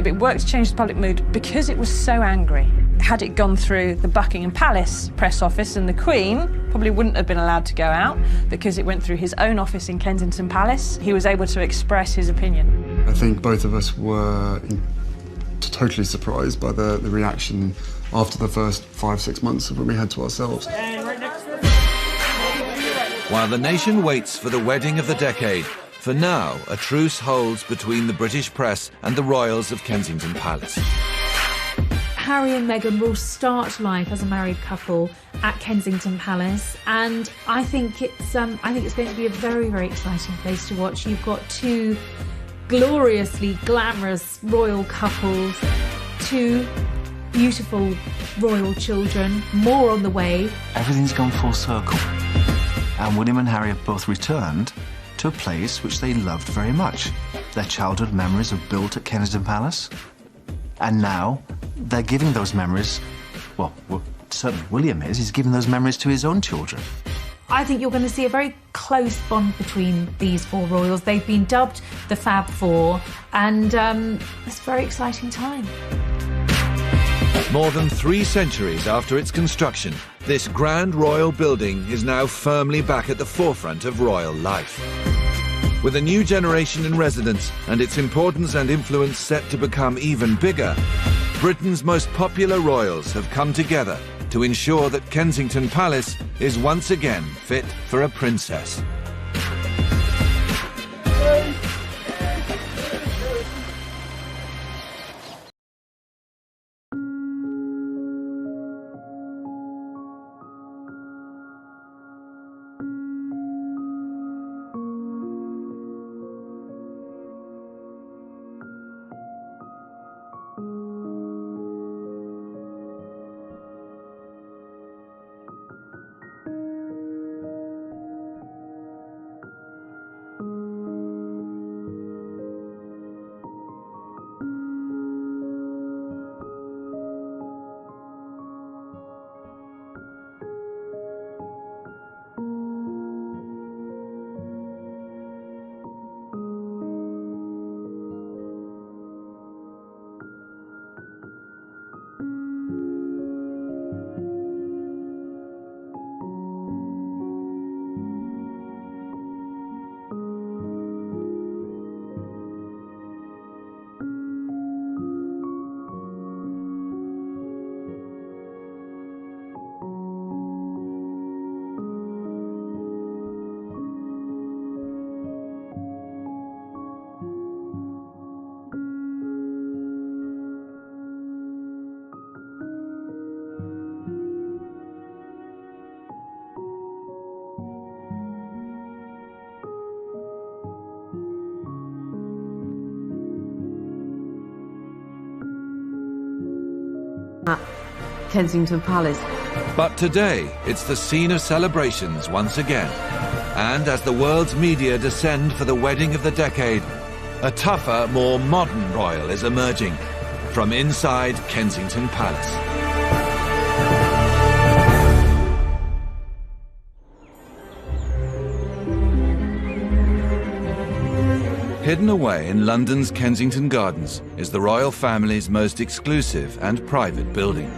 it worked to change the public mood because it was so angry. Had it gone through the Buckingham Palace press office, and the Queen probably wouldn't have been allowed to go out because it went through his own office in Kensington Palace, he was able to express his opinion. I think both of us were totally surprised by the reaction after the first 5-6 months of when we had to ourselves. While the nation waits for the wedding of the decade, for now, a truce holds between the British press and the royals of Kensington Palace. Harry and Meghan will start life as a married couple at Kensington Palace, and I think it's going to be a very, very exciting place to watch. You've got two gloriously glamorous royal couples, two beautiful royal children, more on the way. Everything's gone full circle, and William and Harry have both returned to a place which they loved very much. Their childhood memories are built at Kensington Palace, and now they're giving those memories, well, certainly William he's giving those memories to his own children. I think you're going to see a very close bond between these four royals. They've been dubbed the Fab Four, and it's a very exciting time. More than 3 centuries after its construction, this grand royal building is now firmly back at the forefront of royal life. With a new generation in residence and its importance and influence set to become even bigger, Britain's most popular royals have come together to ensure that Kensington Palace is once again fit for a princess. At Kensington Palace. But today, it's the scene of celebrations once again. And as the world's media descend for the wedding of the decade, a tougher, more modern royal is emerging from inside Kensington Palace. Hidden away in London's Kensington Gardens is the royal family's most exclusive and private building.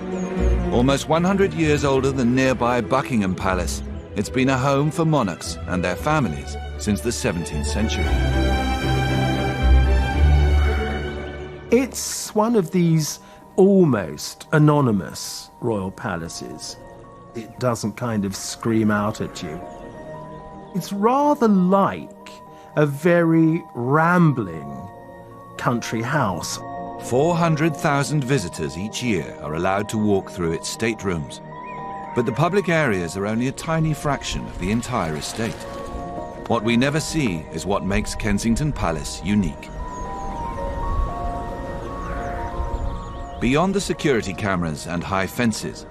Almost 100 years older than nearby Buckingham Palace, it's been a home for monarchs and their families since the 17th century. It's one of these almost anonymous royal palaces. It doesn't kind of scream out at you. It's rather like a very rambling country house. 400,000 visitors each year are allowed to walk through its staterooms. But the public areas are only a tiny fraction of the entire estate. What we never see is what makes Kensington Palace unique. Beyond the security cameras and high fences,